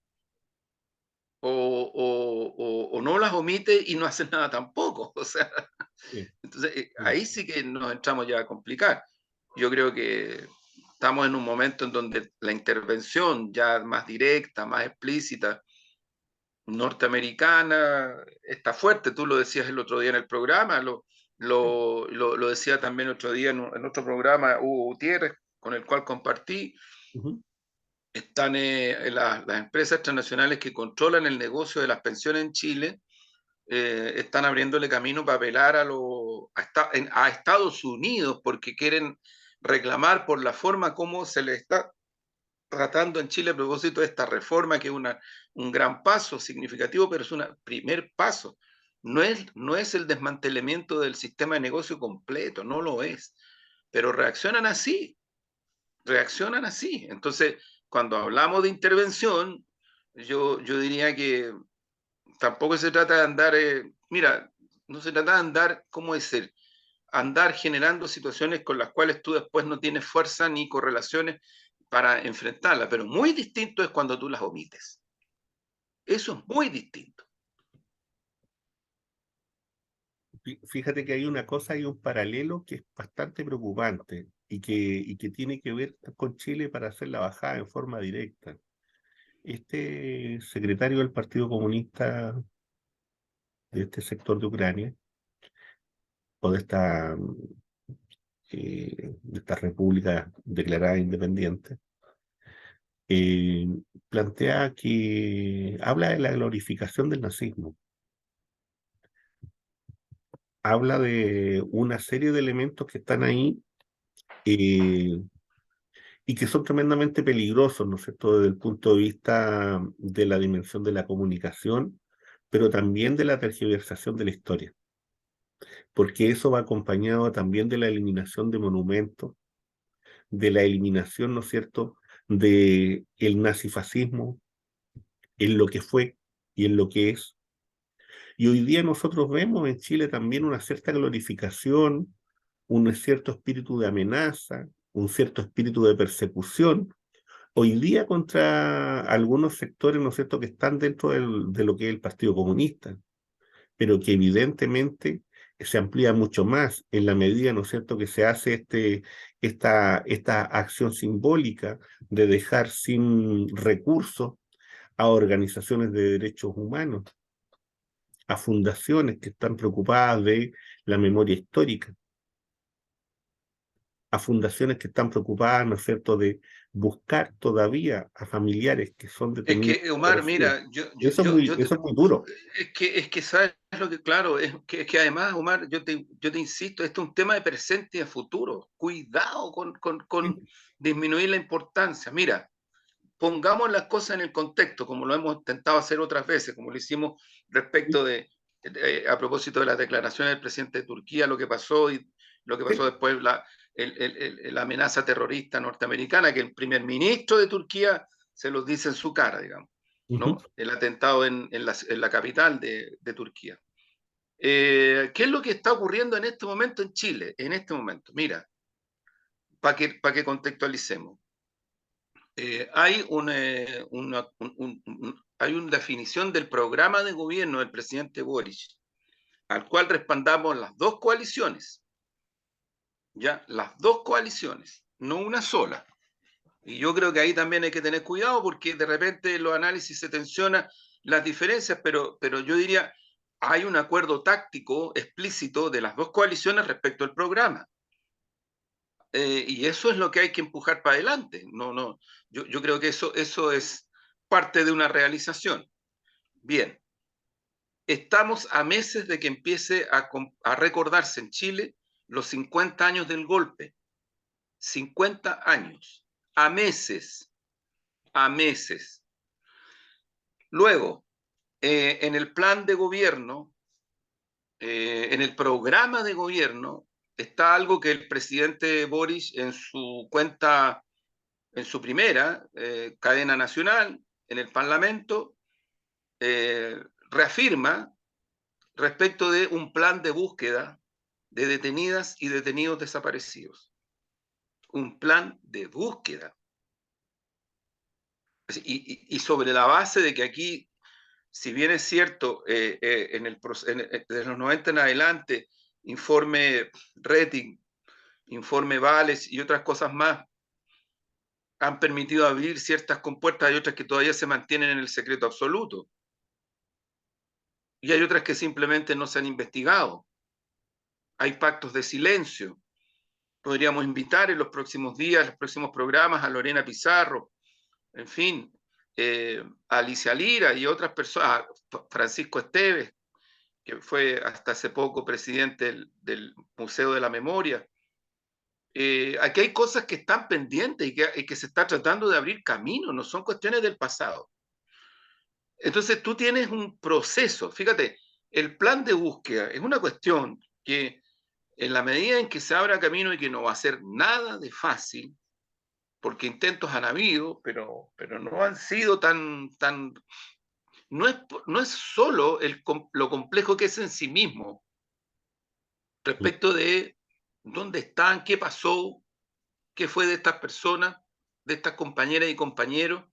o no las omites y no haces nada tampoco. O sea, Sí, entonces sí. ahí sí que nos entramos ya a complicar. Yo creo que estamos en un momento en donde la intervención ya más directa, más explícita, norteamericana, está fuerte. Tú lo decías el otro día en el programa, lo decía también otro día en otro programa Hugo Gutiérrez, con el cual compartí. Ujú, Están las empresas transnacionales que controlan el negocio de las pensiones en Chile, están abriéndole camino para apelar a Estados Unidos porque quieren reclamar por la forma como se le está tratando en Chile a propósito de esta reforma, que es un gran paso significativo, pero es un primer paso. No es el desmantelamiento del sistema de negocio completo, no lo es. Pero reaccionan así. Entonces, cuando hablamos de intervención, yo diría que tampoco se trata de andar, mira, no se trata de andar, ¿cómo decir? Andar generando situaciones con las cuales tú después no tienes fuerza ni correlaciones para enfrentarlas, pero muy distinto es cuando tú las omites. Eso es muy distinto. Fíjate que hay una cosa y un paralelo que es bastante preocupante y que tiene que ver con Chile para hacer la bajada en forma directa. Este secretario del Partido Comunista de este sector de Ucrania, o de esta república declarada independiente, eh, plantea que habla de la glorificación del nazismo, habla de una serie de elementos que están ahí eh, y que son tremendamente peligrosos, ¿no es cierto?, desde el punto de vista de la dimensión de la comunicación, pero también de la tergiversación de la historia, porque eso va acompañado también de la eliminación de monumentos, de la eliminación, ¿no es cierto?, de el nazifascismo en lo que fue y en lo que es. Y hoy día nosotros vemos en Chile también una cierta glorificación, un cierto espíritu de amenaza, un cierto espíritu de persecución hoy día contra algunos sectores, ¿no es cierto?, que están dentro de lo que es el Partido Comunista, pero que evidentemente se amplía mucho más en la medida, ¿no es cierto?, que se hace esta acción simbólica de dejar sin recursos a organizaciones de derechos humanos, a fundaciones que están preocupadas de la memoria histórica, a fundaciones que están preocupadas, ¿no es cierto?, de buscar todavía a familiares que son Es detenidos que, y Omar, desaparecidos. mira, Eso es muy duro. es que sabes lo que, claro, es que además, Omar, yo te insisto, esto es un tema de presente y de futuro. Cuidado con Sí, disminuir la importancia. Mira, pongamos las cosas en el contexto, como lo hemos intentado hacer otras veces, como lo hicimos respecto a propósito de las declaraciones del presidente de Turquía, lo que pasó y lo que pasó sí. después, la amenaza terrorista norteamericana, que el primer ministro de Turquía se los dice en su cara, digamos, Ujú. ¿no? El atentado en la capital de Turquía. ¿Qué es lo que está ocurriendo en este momento en Chile? En este momento, mira, para que contextualicemos. Hay hay una definición del programa de gobierno del presidente Boric, al cual respaldamos las dos coaliciones, ya, las dos coaliciones, no una sola. Y yo creo que ahí también hay que tener cuidado porque de repente los análisis se tensionan las diferencias, pero yo diría, hay un acuerdo táctico explícito de las dos coaliciones respecto al programa. Y eso es lo que hay que empujar para adelante. Yo creo que eso es parte de una realización. Bien, estamos a meses de que empiece a recordarse en Chile los 50 años del golpe. 50 años. A meses. A meses. Luego, en el plan de gobierno, en el programa de gobierno, está algo que el presidente Boris en su cuenta, en su primera cadena nacional, en el Parlamento, reafirma respecto de un plan de búsqueda de detenidas y detenidos desaparecidos. Un plan de búsqueda. Y sobre la base de que aquí, si bien es cierto, desde los 90 en adelante, informe Rating, informe Vales y otras cosas más han permitido abrir ciertas compuertas, hay otras que todavía se mantienen en el secreto absoluto. Y hay otras que simplemente no se han investigado. Hay pactos de silencio. Podríamos invitar en los próximos días, los próximos programas, a Lorena Pizarro, en fin, a Alicia Lira y otras personas, a Francisco Esteves, que fue hasta hace poco presidente del Museo de la Memoria. Aquí hay cosas que están pendientes y que se está tratando de abrir camino, no son cuestiones del pasado. Entonces tú tienes un proceso, fíjate, el plan de búsqueda es una cuestión que en la medida en que se abra camino y que no va a ser nada de fácil, porque intentos han habido, pero no han sido tan no es solo lo complejo que es en sí mismo, respecto de dónde están, qué pasó, qué fue de estas personas, de estas compañeras y compañeros,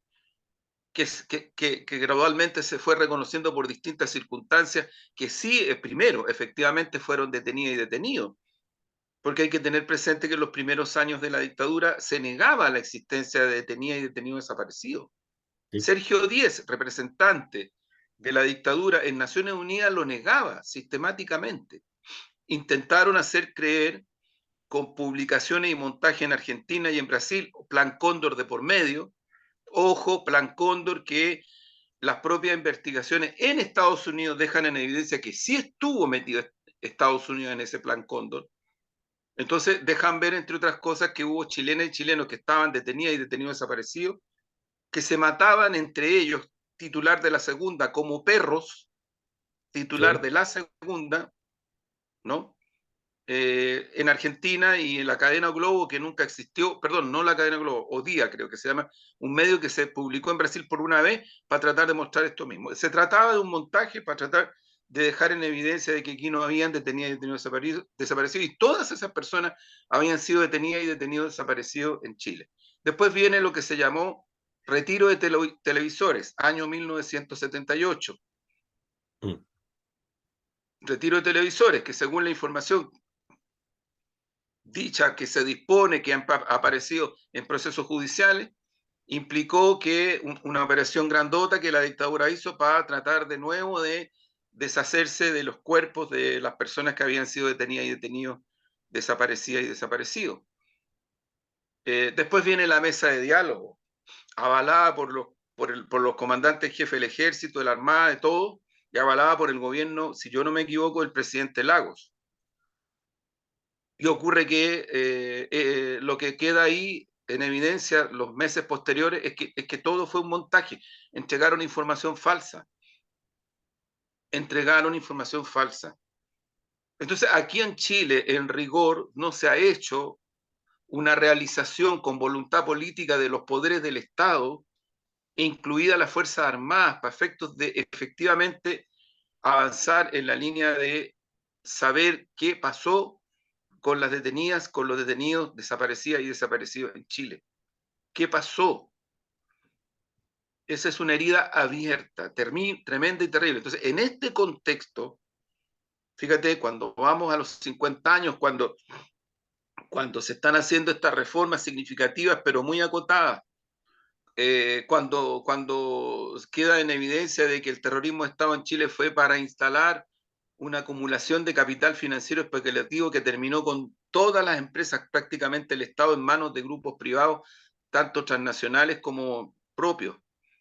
que gradualmente se fue reconociendo por distintas circunstancias, que sí, primero, efectivamente fueron detenidas y detenidos, porque hay que tener presente que en los primeros años de la dictadura se negaba la existencia de detenidas y detenidos desaparecidos. Sí. Sergio Díez, representante de la dictadura en Naciones Unidas, lo negaba sistemáticamente. Intentaron hacer creer con publicaciones y montaje en Argentina y en Brasil, Plan Cóndor de por medio, ojo, Plan Cóndor, que las propias investigaciones en Estados Unidos dejan en evidencia que sí estuvo metido Estados Unidos en ese Plan Cóndor. Entonces dejan ver, entre otras cosas, que hubo chilenas y chilenos que estaban detenidas y detenidos desaparecidos, que se mataban entre ellos, titular de la segunda, como perros, titular Sí. de la segunda, ¿no? En Argentina y en la cadena Globo, que nunca existió, perdón, no la cadena Globo, o Día creo que se llama, un medio que se publicó en Brasil por una vez para tratar de mostrar esto mismo. Se trataba de un montaje para tratar de dejar en evidencia de que aquí no habían detenidas y detenidos desaparecidos, y todas esas personas habían sido detenidas y detenidos desaparecidos en Chile. Después viene lo que se llamó retiro de televisores, año 1978. Mm. Retiro de televisores, que según la información dicha que se dispone, que han aparecido en procesos judiciales, implicó que una operación grandota que la dictadura hizo para tratar de nuevo de deshacerse de los cuerpos de las personas que habían sido detenidas y detenidos, desaparecidas y desaparecidos. Después viene la mesa de diálogo, avalada por los comandantes jefes del ejército, de la armada, de todo, y avalada por el gobierno, si yo no me equivoco, del presidente Lagos. Y ocurre que lo que queda ahí en evidencia los meses posteriores es que todo fue un montaje. Entregaron información falsa. Entregaron información falsa. Entonces, aquí en Chile, en rigor, no se ha hecho una realización con voluntad política de los poderes del Estado, incluidas las Fuerzas Armadas, para efectos de efectivamente avanzar en la línea de saber qué pasó con las detenidas, con los detenidos, desaparecidas y desaparecidos en Chile. ¿Qué pasó? Esa es una herida abierta, tremenda y terrible. Entonces, en este contexto, fíjate, cuando vamos a los 50 años, cuando se están haciendo estas reformas significativas, pero muy acotadas, cuando queda en evidencia de que el terrorismo de Estado en Chile fue para instalar una acumulación de capital financiero especulativo que terminó con todas las empresas, prácticamente el Estado en manos de grupos privados, tanto transnacionales como propios,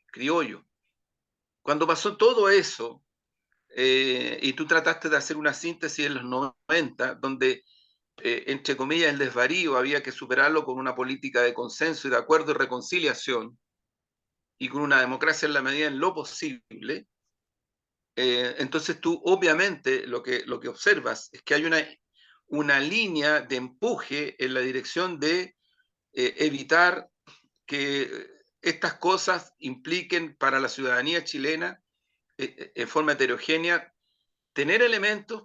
criollos. Cuando pasó todo eso, y tú trataste de hacer una síntesis en los 90, donde, entre comillas, el desvarío había que superarlo con una política de consenso y de acuerdo y reconciliación, y con una democracia en la medida en lo posible, entonces tú obviamente lo que observas es que hay una línea de empuje en la dirección de evitar que estas cosas impliquen para la ciudadanía chilena en forma heterogénea tener elementos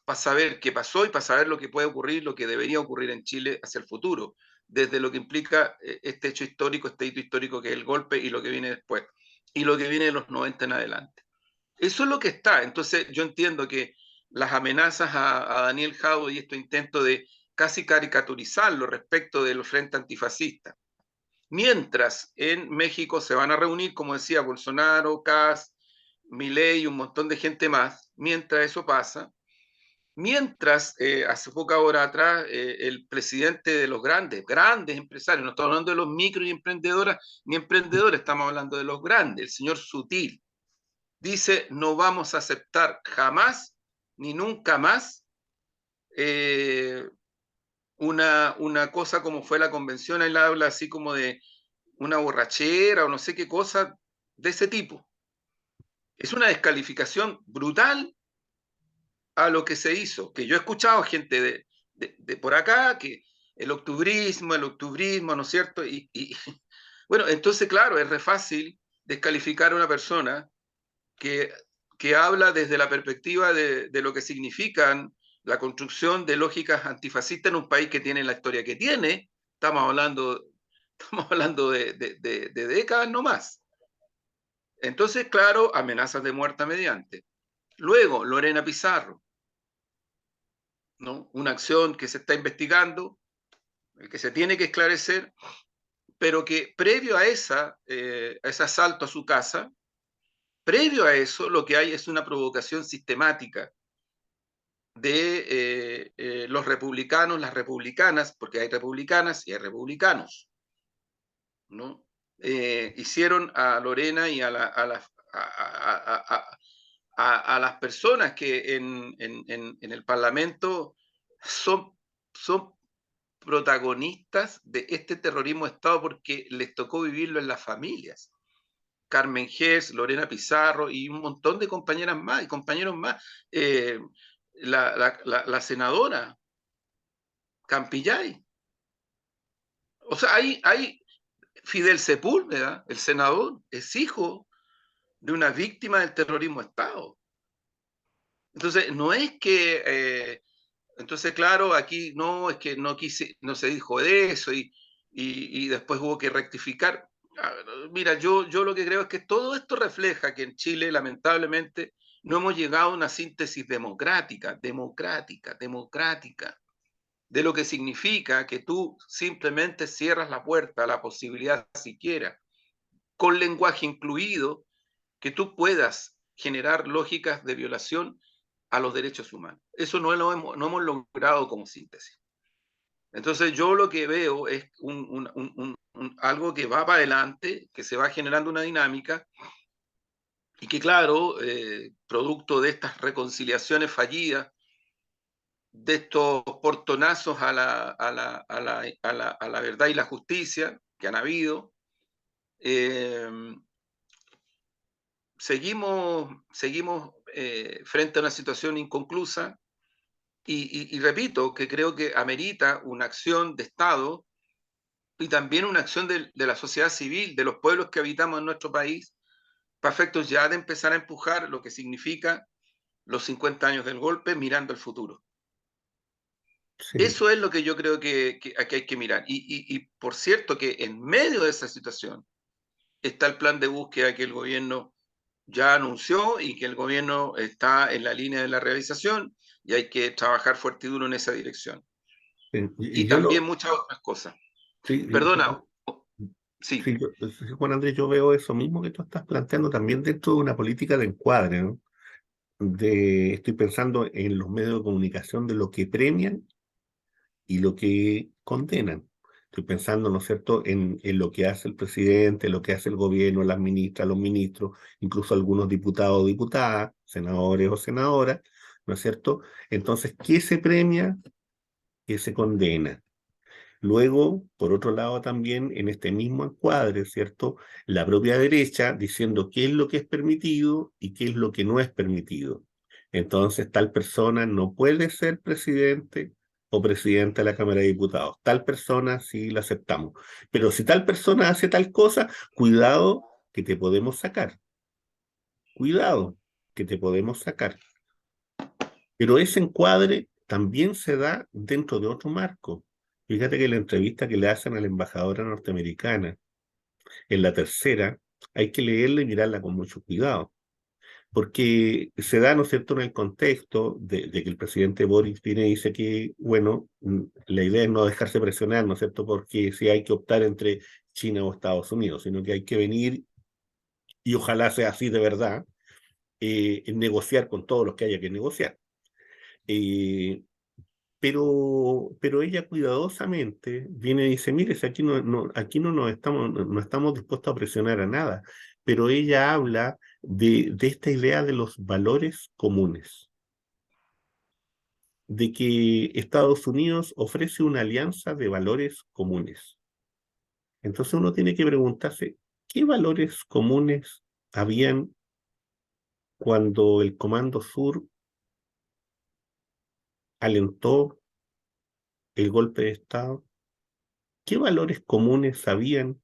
para saber qué pasó y para saber lo que puede ocurrir, lo que debería ocurrir en Chile hacia el futuro, desde lo que implica este hecho histórico, este hito histórico que es el golpe y lo que viene después, y lo que viene de los 90 en adelante. Eso es lo que está. Entonces yo entiendo que las amenazas a Daniel Jadot y estos intentos de casi caricaturizarlo respecto del frente antifascista, mientras en México se van a reunir, como decía, Bolsonaro, Kass, Milei y un montón de gente más, mientras eso pasa, mientras hace poca hora atrás el presidente de los grandes empresarios, no estamos hablando de los micro y emprendedoras ni emprendedores, estamos hablando de los grandes, el señor Sutil, dice no vamos a aceptar jamás ni nunca más eh, una cosa como fue la convención, él habla así como de una borrachera o no sé qué cosa de ese tipo. Es una descalificación brutal a lo que se hizo, que yo he escuchado gente de por acá, que el octubrismo, ¿no es cierto? Bueno, entonces, claro, es re fácil descalificar a una persona que, que habla desde la perspectiva de lo que significan la construcción de lógicas antifascistas en un país que tiene la historia que tiene. Estamos hablando de décadas no más. Entonces, claro, amenazas de muerte mediante. Luego, Lorena Pizarro, ¿no? Una acción que se está investigando, que se tiene que esclarecer, pero que previo a ese asalto a su casa, previo a eso, lo que hay es una provocación sistemática de los republicanos, las republicanas, porque hay republicanas y hay republicanos, ¿no? Hicieron a Lorena y a las personas que en el Parlamento son protagonistas de este terrorismo de Estado porque les tocó vivirlo en las familias. Carmen Gers, Lorena Pizarro y un montón de compañeras más y compañeros más. Eh, la senadora Campillay. O sea, hay Fidel Sepúlveda, el senador, es hijo de una víctima del terrorismo de Estado. Entonces, no es que, entonces, claro, aquí no, es que no se dijo de eso y después hubo que rectificar. Ah, mira, yo lo que creo es que todo esto refleja que en Chile, lamentablemente, no hemos llegado a una síntesis democrática, de lo que significa que tú simplemente cierras la puerta a la posibilidad siquiera, con lenguaje incluido, que tú puedas generar lógicas de violación a los derechos humanos. Eso no hemos logrado como síntesis. Entonces yo lo que veo es algo que va para adelante, que se va generando una dinámica y que claro, producto de estas reconciliaciones fallidas, de estos portonazos a la verdad y la justicia que han habido, eh, seguimos frente a una situación inconclusa y repito que creo que amerita una acción de Estado y también una acción de la sociedad civil, de los pueblos que habitamos en nuestro país, para efectos ya de empezar a empujar lo que significa los 50 años del golpe mirando al futuro. Sí, Eso es lo que yo creo que hay que mirar. Y por cierto que en medio de esa situación está el plan de búsqueda que el gobierno ya anunció y que el gobierno está en la línea de la realización y hay que trabajar fuerte y duro en esa dirección. y Y yo también lo, muchas otras cosas. sí, Perdona, sí, sí, sí, Juan Andrés, yo veo eso mismo que tú estás planteando también dentro de una política de encuadre, ¿no? Estoy pensando en los medios de comunicación de lo que premian y lo que condenan. Estoy pensando, ¿no es cierto?, en lo que hace el presidente, lo que hace el gobierno, las ministras, los ministros, incluso algunos diputados o diputadas, senadores o senadoras, ¿no es cierto? Entonces, ¿qué se premia? ¿Qué se condena? Luego, por otro lado, también en este mismo encuadre, ¿cierto? La propia derecha diciendo qué es lo que es permitido y qué es lo que no es permitido. Entonces, tal persona no puede ser presidente o presidenta de la Cámara de Diputados. Tal persona sí la aceptamos. Pero si tal persona hace tal cosa, cuidado que te podemos sacar. Cuidado que te podemos sacar. Pero ese encuadre también se da dentro de otro marco. Fíjate que la entrevista que le hacen a la embajadora norteamericana, en la tercera, hay que leerla y mirarla con mucho cuidado, porque se da, ¿no es cierto?, en el contexto de que el presidente Boris viene y dice que, bueno, la idea es no dejarse presionar, ¿no es cierto?, porque si hay que optar entre China o Estados Unidos, sino que hay que venir, y ojalá sea así de verdad, negociar con todos los que haya que negociar. Eh, pero ella cuidadosamente viene y dice, mire, si aquí no nos estamos, no estamos dispuestos a presionar a nada, pero ella habla de esta idea de los valores comunes, de que Estados Unidos ofrece una alianza de valores comunes. Entonces uno tiene que preguntarse, ¿qué valores comunes habían cuando el Comando Sur alentó el golpe de Estado? ¿Qué valores comunes habían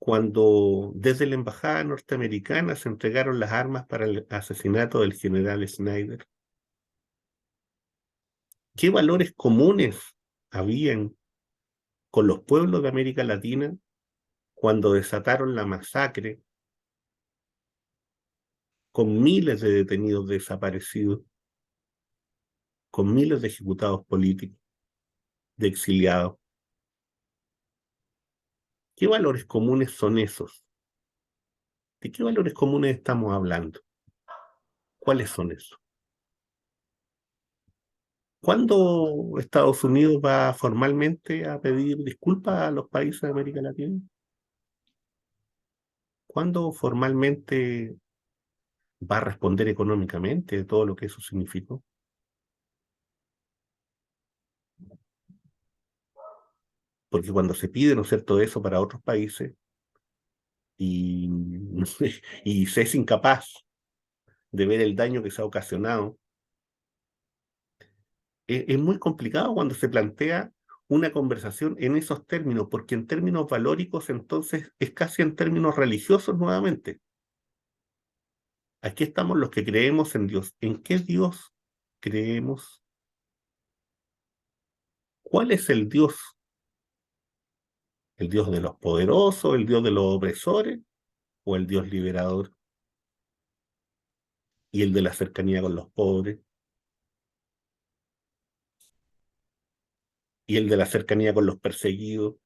cuando desde la embajada norteamericana se entregaron las armas para el asesinato del general Snyder? ¿Qué valores comunes habían con los pueblos de América Latina cuando desataron la masacre con miles de detenidos desaparecidos, con miles de ejecutados políticos, de exiliados? ¿Qué valores comunes son esos? ¿De qué valores comunes estamos hablando? ¿Cuáles son esos? ¿Cuándo Estados Unidos va formalmente a pedir disculpas a los países de América Latina? ¿Cuándo formalmente va a responder económicamente de todo lo que eso significó? Porque cuando se pide, ¿no es cierto?, eso para otros países y, y se es incapaz de ver el daño que se ha ocasionado, es muy complicado cuando se plantea una conversación en esos términos, porque en términos valóricos entonces es casi en términos religiosos nuevamente. Aquí estamos los que creemos en Dios. ¿En qué Dios creemos? ¿Cuál es el Dios? ¿El Dios de los poderosos, el Dios de los opresores o el Dios liberador y el de la cercanía con los pobres y el de la cercanía con los perseguidos?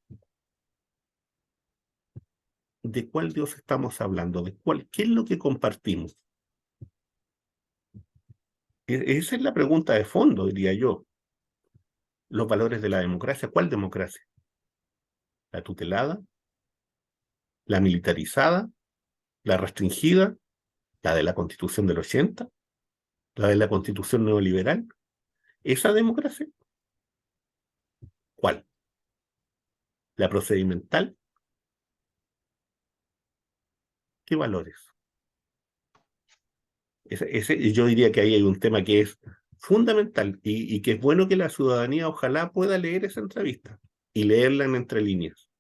¿De cuál Dios estamos hablando? ¿De cuál? ¿Qué es lo que compartimos? Esa es la pregunta de fondo, diría yo. Los valores de la democracia. ¿Cuál democracia? ¿La tutelada? ¿La militarizada? ¿La restringida? ¿La de la Constitución del 80? ¿La de la Constitución neoliberal? ¿Esa democracia? ¿Cuál? ¿La procedimental? ¿Qué valores? Yo diría que ahí hay un tema que es fundamental y que es bueno que la ciudadanía ojalá pueda leer esa entrevista y leerla en entre líneas,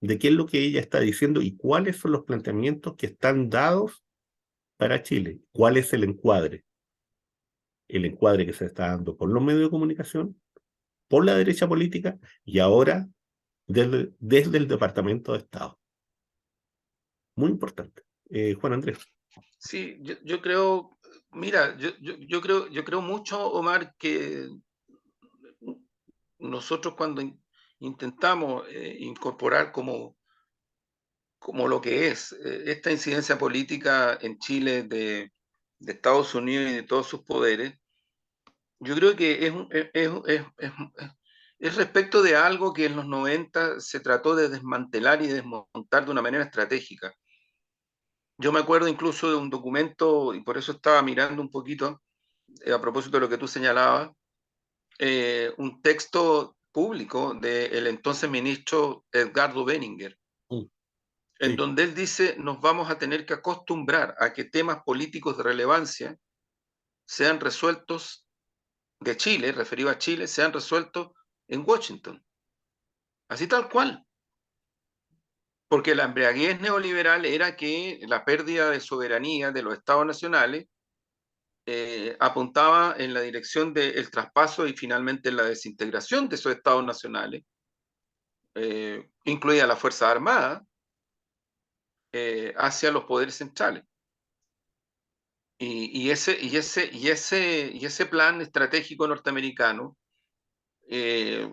de qué es lo que ella está diciendo y cuáles son los planteamientos que están dados para Chile, cuál es el encuadre que se está dando por los medios de comunicación, por la derecha política y ahora desde el Departamento de Estado. Muy importante. Juan Andrés. Sí, yo creo, mira, yo creo mucho, Omar, que nosotros cuando intentamos incorporar como lo que es esta incidencia política en Chile de Estados Unidos y de todos sus poderes, yo creo que es respecto de algo que en los 90 se trató de desmantelar y desmontar de una manera estratégica. Yo me acuerdo incluso de un documento, y por eso estaba mirando un poquito, a propósito de lo que tú señalabas, un texto público del entonces ministro Edgardo Benninger, en Sí, donde él dice, nos vamos a tener que acostumbrar a que temas políticos de relevancia sean resueltos de Chile, referido a Chile, sean resueltos en Washington. Así tal cual. Porque la embriaguez neoliberal era que la pérdida de soberanía de los estados nacionales apuntaba en la dirección del traspaso y finalmente en la desintegración de esos estados nacionales, incluida la Fuerza Armada, hacia los poderes centrales. Y ese plan estratégico norteamericano eh,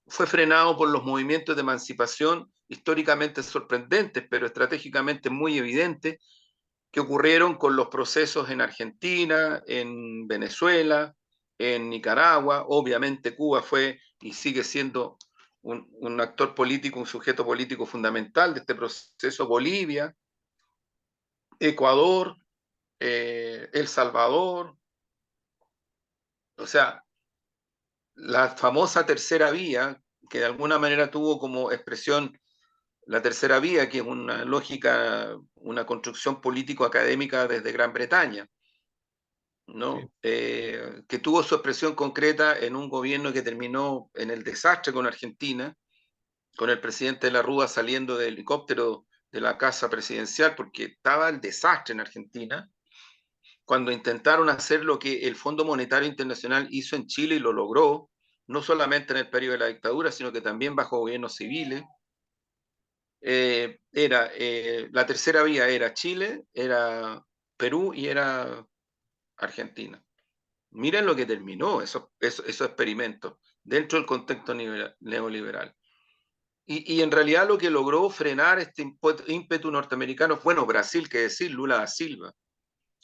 fue frenado por los movimientos de emancipación históricamente sorprendentes, pero estratégicamente muy evidentes, que ocurrieron con los procesos en Argentina, en Venezuela, en Nicaragua. Obviamente Cuba fue y sigue siendo un actor político, un sujeto político fundamental de este proceso. Bolivia, Ecuador, El Salvador, o sea, la famosa tercera vía, que de alguna manera tuvo como expresión la tercera vía, que es una lógica, una construcción político-académica desde Gran Bretaña, sí, ¿no? Que tuvo su expresión concreta en un gobierno que terminó en el desastre con Argentina, con el presidente de la Rúa saliendo del helicóptero de la casa presidencial porque estaba el desastre en Argentina, cuando intentaron hacer lo que el Fondo Monetario Internacional hizo en Chile y lo logró, no solamente en el periodo de la dictadura, sino que también bajo gobiernos civiles. La tercera vía era Chile, era Perú y era Argentina. Miren lo que terminó esos experimentos dentro del contexto neoliberal. Y en realidad lo que logró frenar este ímpetu norteamericano, bueno, Brasil, que decir, Lula da Silva,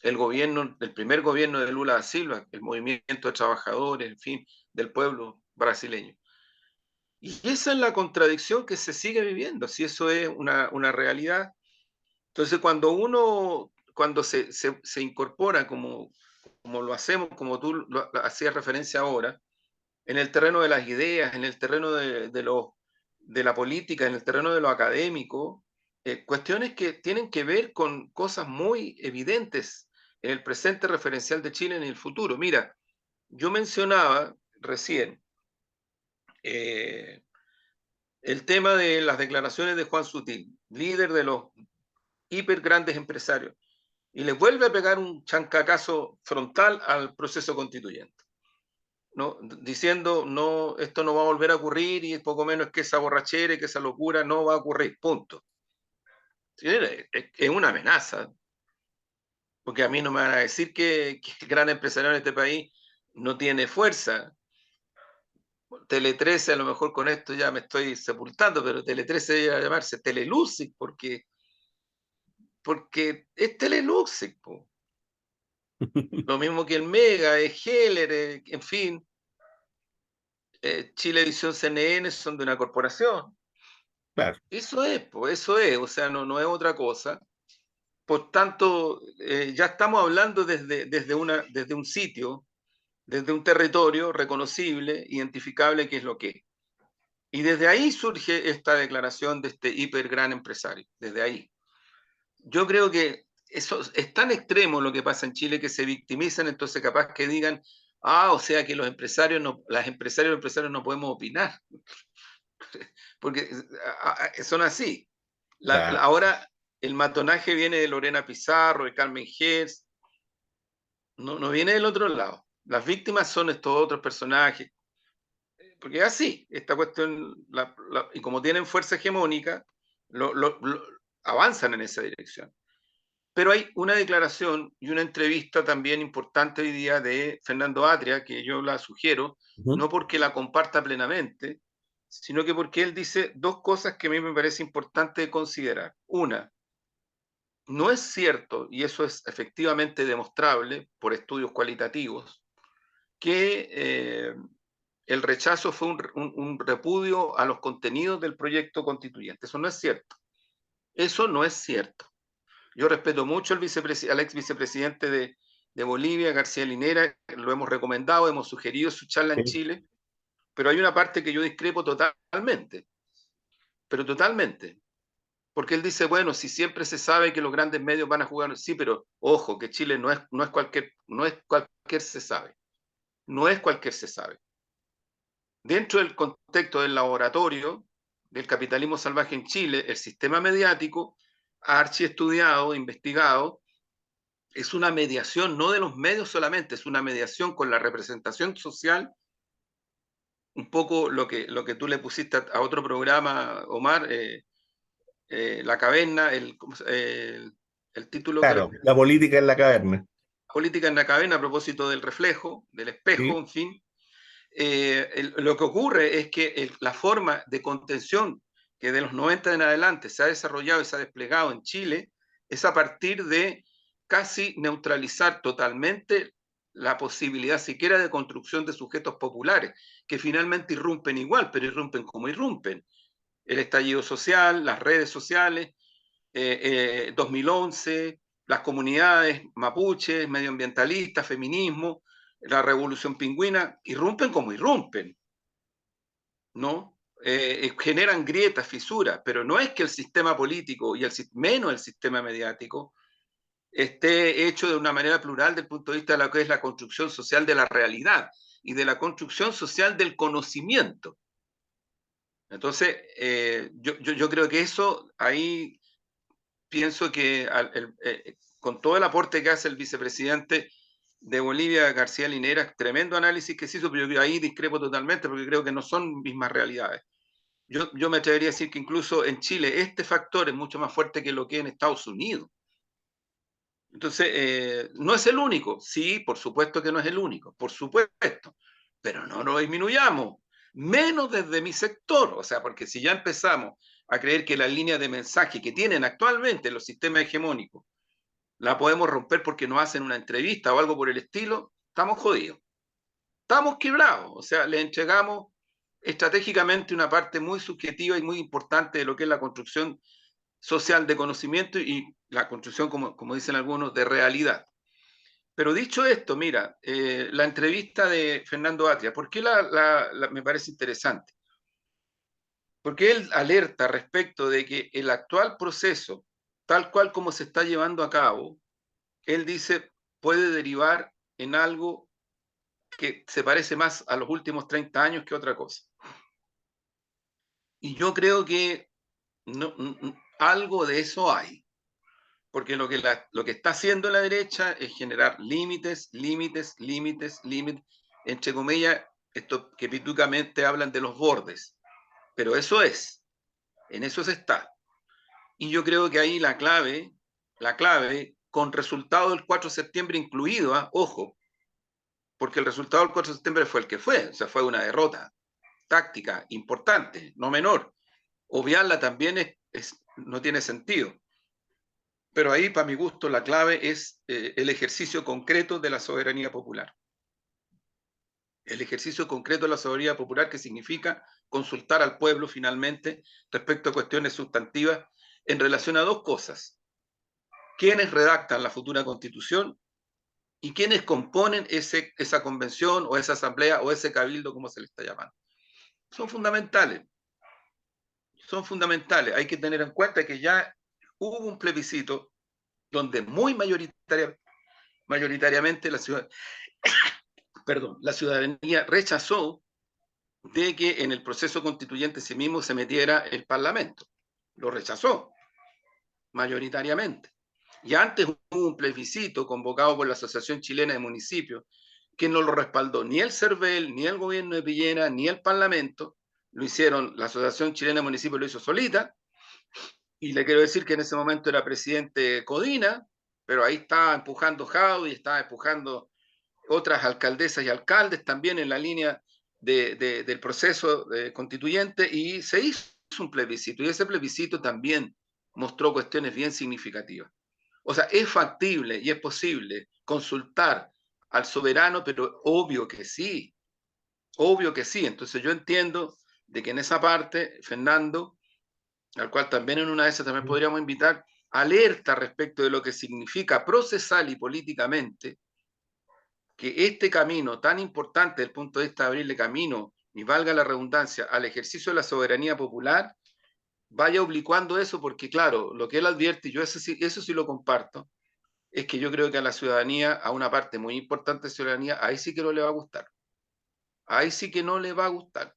el primer gobierno de Lula da Silva, el movimiento de trabajadores, en fin, del pueblo brasileño. Y esa es la contradicción que se sigue viviendo, si eso es una realidad. Entonces, cuando se incorpora como lo hacemos, como tú hacías referencia ahora, en el terreno de las ideas, en el terreno de la política, en el terreno de lo académico, cuestiones que tienen que ver con cosas muy evidentes en el presente referencial de Chile en el futuro. Mira, yo mencionaba recién eh, el tema de las declaraciones de Juan Sutil, líder de los hiper grandes empresarios. y le vuelve a pegar un chancacazo frontal al proceso constituyente, ¿no? Diciendo, no, esto no va a volver a ocurrir y poco menos que esa borrachera y que esa locura no va a ocurrir, punto. Sí, es una amenaza, porque a mí no me van a decir que el gran empresario en este país no tiene fuerza. Tele 13, a lo mejor con esto ya me estoy sepultando, pero Tele 13 debe llamarse Teleluxic, porque es Teleluxic, po. Lo mismo que el Mega, es Heller, en fin, Chilevisión, CNN son de una corporación. Claro, Eso es, po, eso es, o sea, no es otra cosa. Por tanto, ya estamos hablando desde un sitio, desde un territorio reconocible, identificable, que es lo que es. Y desde ahí surge esta declaración de este hiper gran empresario, desde ahí. Yo creo que eso es tan extremo lo que pasa en Chile que se victimizan, entonces capaz que digan, ah, o sea que los empresarios no, las empresarios y los empresarios no podemos opinar, porque son así. claro. Ahora el matonaje viene de Lorena Pizarro, de Carmen Gers, no viene del otro lado. Las víctimas son estos otros personajes, porque es así, esta cuestión, y como tienen fuerza hegemónica, avanzan en esa dirección. Pero hay una declaración y una entrevista también importante hoy día de Fernando Atria, que yo la sugiero, Ujú. no porque la comparta plenamente, sino que porque él dice dos cosas que a mí me parece importante considerar. Una, no es cierto, y eso es efectivamente demostrable por estudios cualitativos, que el rechazo fue un repudio a los contenidos del proyecto constituyente. Eso no es cierto. Eso no es cierto. Yo respeto mucho al ex vicepresidente de Bolivia, García Linera, lo hemos recomendado, hemos sugerido su charla en Sí. Chile, pero hay una parte que yo discrepo totalmente, pero totalmente, porque él dice, bueno, si siempre se sabe que los grandes medios van a jugar, sí, pero ojo, que Chile no es cualquier se sabe, no es cualquier se sabe. Dentro del contexto del laboratorio del capitalismo salvaje en Chile, el sistema mediático ha archiestudiado, investigado, es una mediación no de los medios solamente, es una mediación con la representación social, un poco lo que tú le pusiste a otro programa, Omar, La Caverna, el título Claro, creo, la política en la caverna. Política en la Caverna a propósito del reflejo, del espejo, Sí, en fin. Lo que ocurre es que la forma de contención que de los 90 en adelante se ha desarrollado y se ha desplegado en Chile es a partir de casi neutralizar totalmente la posibilidad siquiera de construcción de sujetos populares, que finalmente irrumpen igual, pero irrumpen como irrumpen. El estallido social, las redes sociales, 2011, las comunidades mapuches, medioambientalistas, feminismo, la revolución pingüina, irrumpen como irrumpen, ¿no? Generan grietas, fisuras, pero no es que el sistema político y menos el sistema mediático esté hecho de una manera plural desde el punto de vista de lo que es la construcción social de la realidad y de la construcción social del conocimiento. Entonces, yo creo que eso ahí pienso que con todo el aporte que hace el vicepresidente de Bolivia, García Linera, tremendo análisis que se hizo, pero yo ahí discrepo totalmente porque creo que no son mismas realidades. Yo me atrevería a decir que incluso en Chile este factor es mucho más fuerte que lo que en Estados Unidos. Entonces, no es el único, sí, por supuesto que no es el único, por supuesto, pero no lo disminuyamos, menos desde mi sector, o sea, porque si ya empezamos a creer que las líneas de mensaje que tienen actualmente los sistemas hegemónicos la podemos romper porque nos hacen una entrevista o algo por el estilo, estamos jodidos, estamos quebrados, o sea, le entregamos estratégicamente una parte muy subjetiva y muy importante de lo que es la construcción social de conocimiento y la construcción, como dicen algunos, de realidad. Pero dicho esto, mira, la entrevista de Fernando Atria, ¿por qué me parece interesante? Porque él alerta respecto de que el actual proceso, tal cual como se está llevando a cabo, él dice, puede derivar en algo que se parece más a los últimos 30 años que otra cosa. Y yo creo que algo de eso hay, porque lo que está haciendo la derecha es generar límites, límites, límites, límites, entre comillas, esto que pitucamente hablan de los bordes, pero eso es, en eso se está. Y yo creo que ahí la clave, con resultado del 4 de septiembre incluido, ojo, porque el resultado del 4 de septiembre fue el que fue, o sea, fue una derrota táctica importante, no menor. Obviarla también no tiene sentido. Pero ahí, para mi gusto, la clave es el ejercicio concreto de la soberanía popular. El ejercicio concreto de la soberanía popular, que significa consultar al pueblo finalmente respecto a cuestiones sustantivas en relación a dos cosas: quiénes redactan la futura constitución y quiénes componen esa convención o esa asamblea o ese cabildo, como se le está llamando. Son fundamentales, son fundamentales. Hay que tener en cuenta que ya hubo un plebiscito donde muy mayoritariamente la ciudadanía rechazó de que en el proceso constituyente sí mismo se metiera el Parlamento. Lo rechazó mayoritariamente. Y antes hubo un plebiscito convocado por la Asociación Chilena de Municipios que no lo respaldó ni el CERVEL, ni el gobierno de Piñera, ni el Parlamento. Lo hicieron, la Asociación Chilena de Municipios lo hizo solita. Y le quiero decir que en ese momento era presidente Codina, pero ahí estaba empujando Jaude y estaba empujando otras alcaldesas y alcaldes también en la línea del proceso constituyente, y se hizo un plebiscito, y ese plebiscito también mostró cuestiones bien significativas. O sea, es factible y es posible consultar al soberano, pero obvio que sí, obvio que sí. Entonces yo entiendo de que en esa parte, Fernando, al cual también en una de esas también podríamos invitar, alerta respecto de lo que significa procesal y políticamente que este camino tan importante desde el punto de vista de abrirle camino, y valga la redundancia, al ejercicio de la soberanía popular, vaya oblicuando eso, porque claro, lo que él advierte, y yo eso sí lo comparto, es que yo creo que a la ciudadanía, a una parte muy importante de la ciudadanía, ahí sí que no le va a gustar. Ahí sí que no le va a gustar.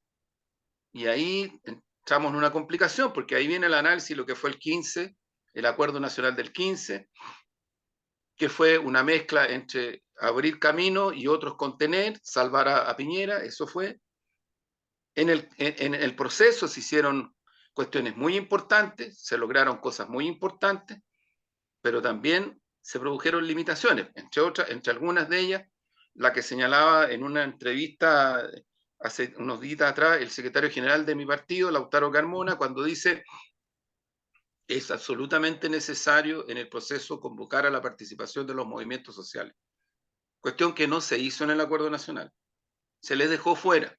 Y ahí entramos en una complicación, porque ahí viene el análisis de lo que fue el 15, el Acuerdo Nacional del 15, que fue una mezcla entre abrir camino y otros contener, salvar a Piñera, eso fue. En el proceso se hicieron cuestiones muy importantes, se lograron cosas muy importantes, pero también se produjeron limitaciones, entre otras, entre algunas de ellas, la que señalaba en una entrevista hace unos días atrás el secretario general de mi partido, Lautaro Carmona, cuando dice: es absolutamente necesario en el proceso convocar a la participación de los movimientos sociales. Cuestión que no se hizo en el Acuerdo Nacional. Se les dejó fuera.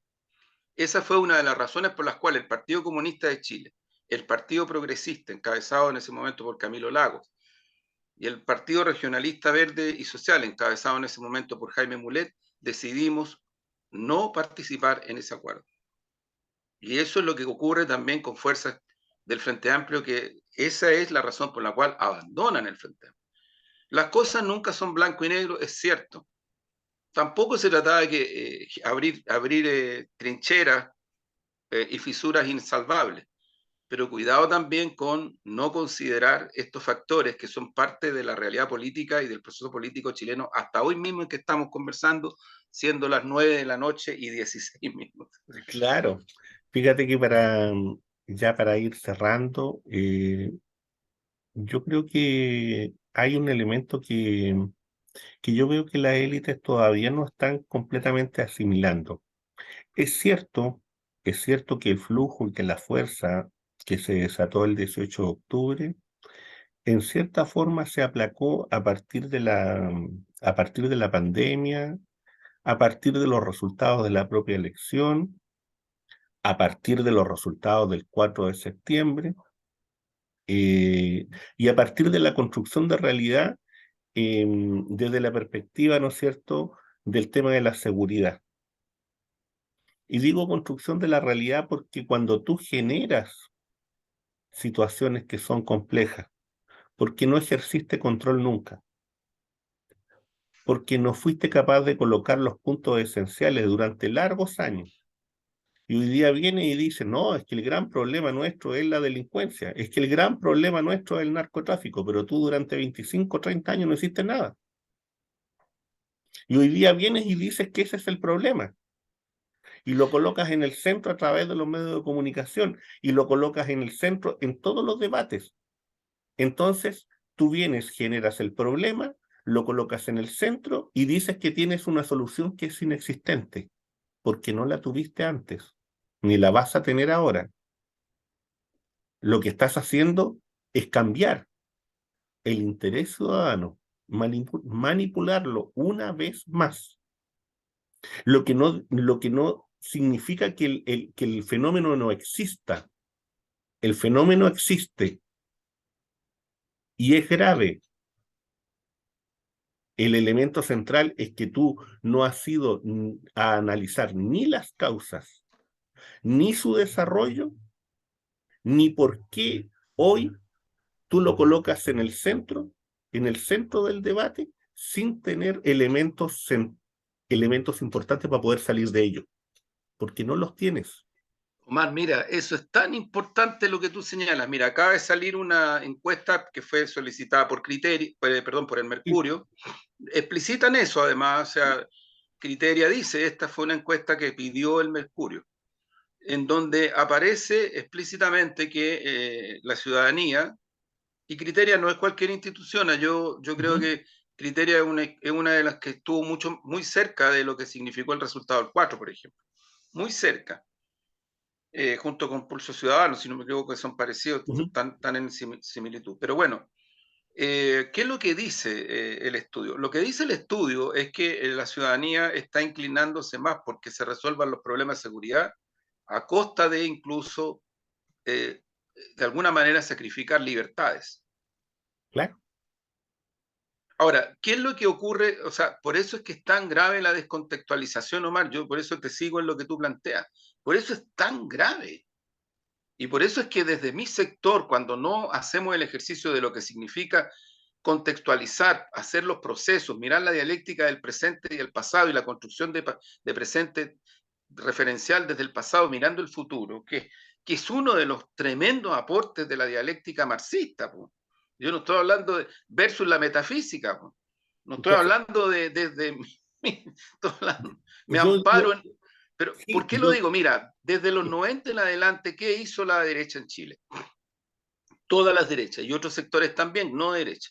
Esa fue una de las razones por las cuales el Partido Comunista de Chile, el Partido Progresista, encabezado en ese momento por Camilo Lagos, y el Partido Regionalista Verde y Social, encabezado en ese momento por Jaime Mulet, decidimos no participar en ese acuerdo. Y eso es lo que ocurre también con fuerzas del Frente Amplio, que esa es la razón por la cual abandonan el Frente Amplio. Las cosas nunca son blanco y negro, es cierto. Tampoco se trataba de que, abrir trincheras y fisuras insalvables, pero cuidado también con no considerar estos factores que son parte de la realidad política y del proceso político chileno hasta hoy mismo en que estamos conversando, siendo las 9 de la noche y 16 minutos. Claro, fíjate que ya para ir cerrando, yo creo que hay un elemento que yo veo que las élites todavía no están completamente asimilando. Es cierto, es cierto que el flujo y que la fuerza que se desató el 18 de octubre, en cierta forma se aplacó a partir de la pandemia, a partir de los resultados de la propia elección, a partir de los resultados del 4 de septiembre, y a partir de la construcción de realidad desde la perspectiva, ¿no es cierto?, del tema de la seguridad. Y digo construcción de la realidad porque cuando tú generas situaciones que son complejas, porque no ejerciste control nunca, porque no fuiste capaz de colocar los puntos esenciales durante largos años, Y hoy día viene y dice, no, es que el gran problema nuestro es la delincuencia, es que el gran problema nuestro es el narcotráfico, pero tú durante 25 o 30 años no hiciste nada. Y hoy día vienes y dices que ese es el problema. Y lo colocas en el centro a través de los medios de comunicación y lo colocas en el centro en todos los debates. Entonces, tú vienes, generas el problema, lo colocas en el centro y dices que tienes una solución que es inexistente, porque no la tuviste antes, ni la vas a tener ahora. Lo que estás haciendo es cambiar el interés ciudadano, manipularlo una vez más. Lo que no significa que el fenómeno no exista. El fenómeno existe y es grave. El elemento central es que tú no has ido a analizar ni las causas, ni su desarrollo, ni por qué hoy tú lo colocas en el centro del debate, sin tener elementos importantes para poder salir de ello, porque no los tienes. Omar, mira, eso es tan importante lo que tú señalas. Mira, acaba de salir una encuesta que fue solicitada por perdón, por el Sí. Mercurio. Explicitan eso, además, o sea, Criteria dice, esta fue una encuesta que pidió el Mercurio, en donde aparece explícitamente que la ciudadanía, y Criteria no es cualquier institución, yo creo Ujú. que Criteria es una de las que estuvo muy cerca de lo que significó el resultado del 4, por ejemplo. Muy cerca. Junto con Pulso Ciudadano, si no me equivoco, que son parecidos, Ujú. tan en similitud. Pero bueno, ¿qué es lo que dice el estudio? Lo que dice el estudio es que la ciudadanía está inclinándose más porque se resuelvan los problemas de seguridad a costa de incluso, eh, de alguna manera, sacrificar libertades. Claro. Ahora, ¿qué es lo que ocurre? O sea, por eso es que es tan grave la descontextualización, Omar. Yo por eso te sigo en lo que tú planteas. Por eso es tan grave. Y por eso es que desde mi sector, cuando no hacemos el ejercicio de lo que significa contextualizar, hacer los procesos, mirar la dialéctica del presente y el pasado y la construcción de presente referencial desde el pasado mirando el futuro, que es uno de los tremendos aportes de la dialéctica marxista. Po. Yo no estoy hablando de versus la metafísica, po. No estoy Entonces, hablando estoy hablando, me yo, amparo en, pero ¿por sí, qué lo digo? Mira, desde los 90 en adelante, ¿qué hizo la derecha en Chile? Todas las derechas y otros sectores también, no derecha,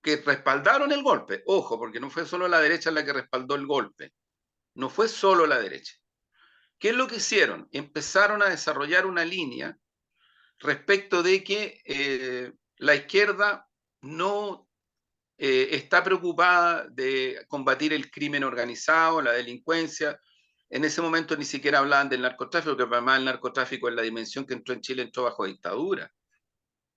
que respaldaron el golpe. Ojo, porque no fue solo la derecha la que respaldó el golpe, no fue solo la derecha. ¿Qué es lo que hicieron? Empezaron a desarrollar una línea respecto de que la izquierda no está preocupada de combatir el crimen organizado, la delincuencia. En ese momento ni siquiera hablaban del narcotráfico, porque además el narcotráfico en la dimensión que entró en Chile entró bajo dictadura.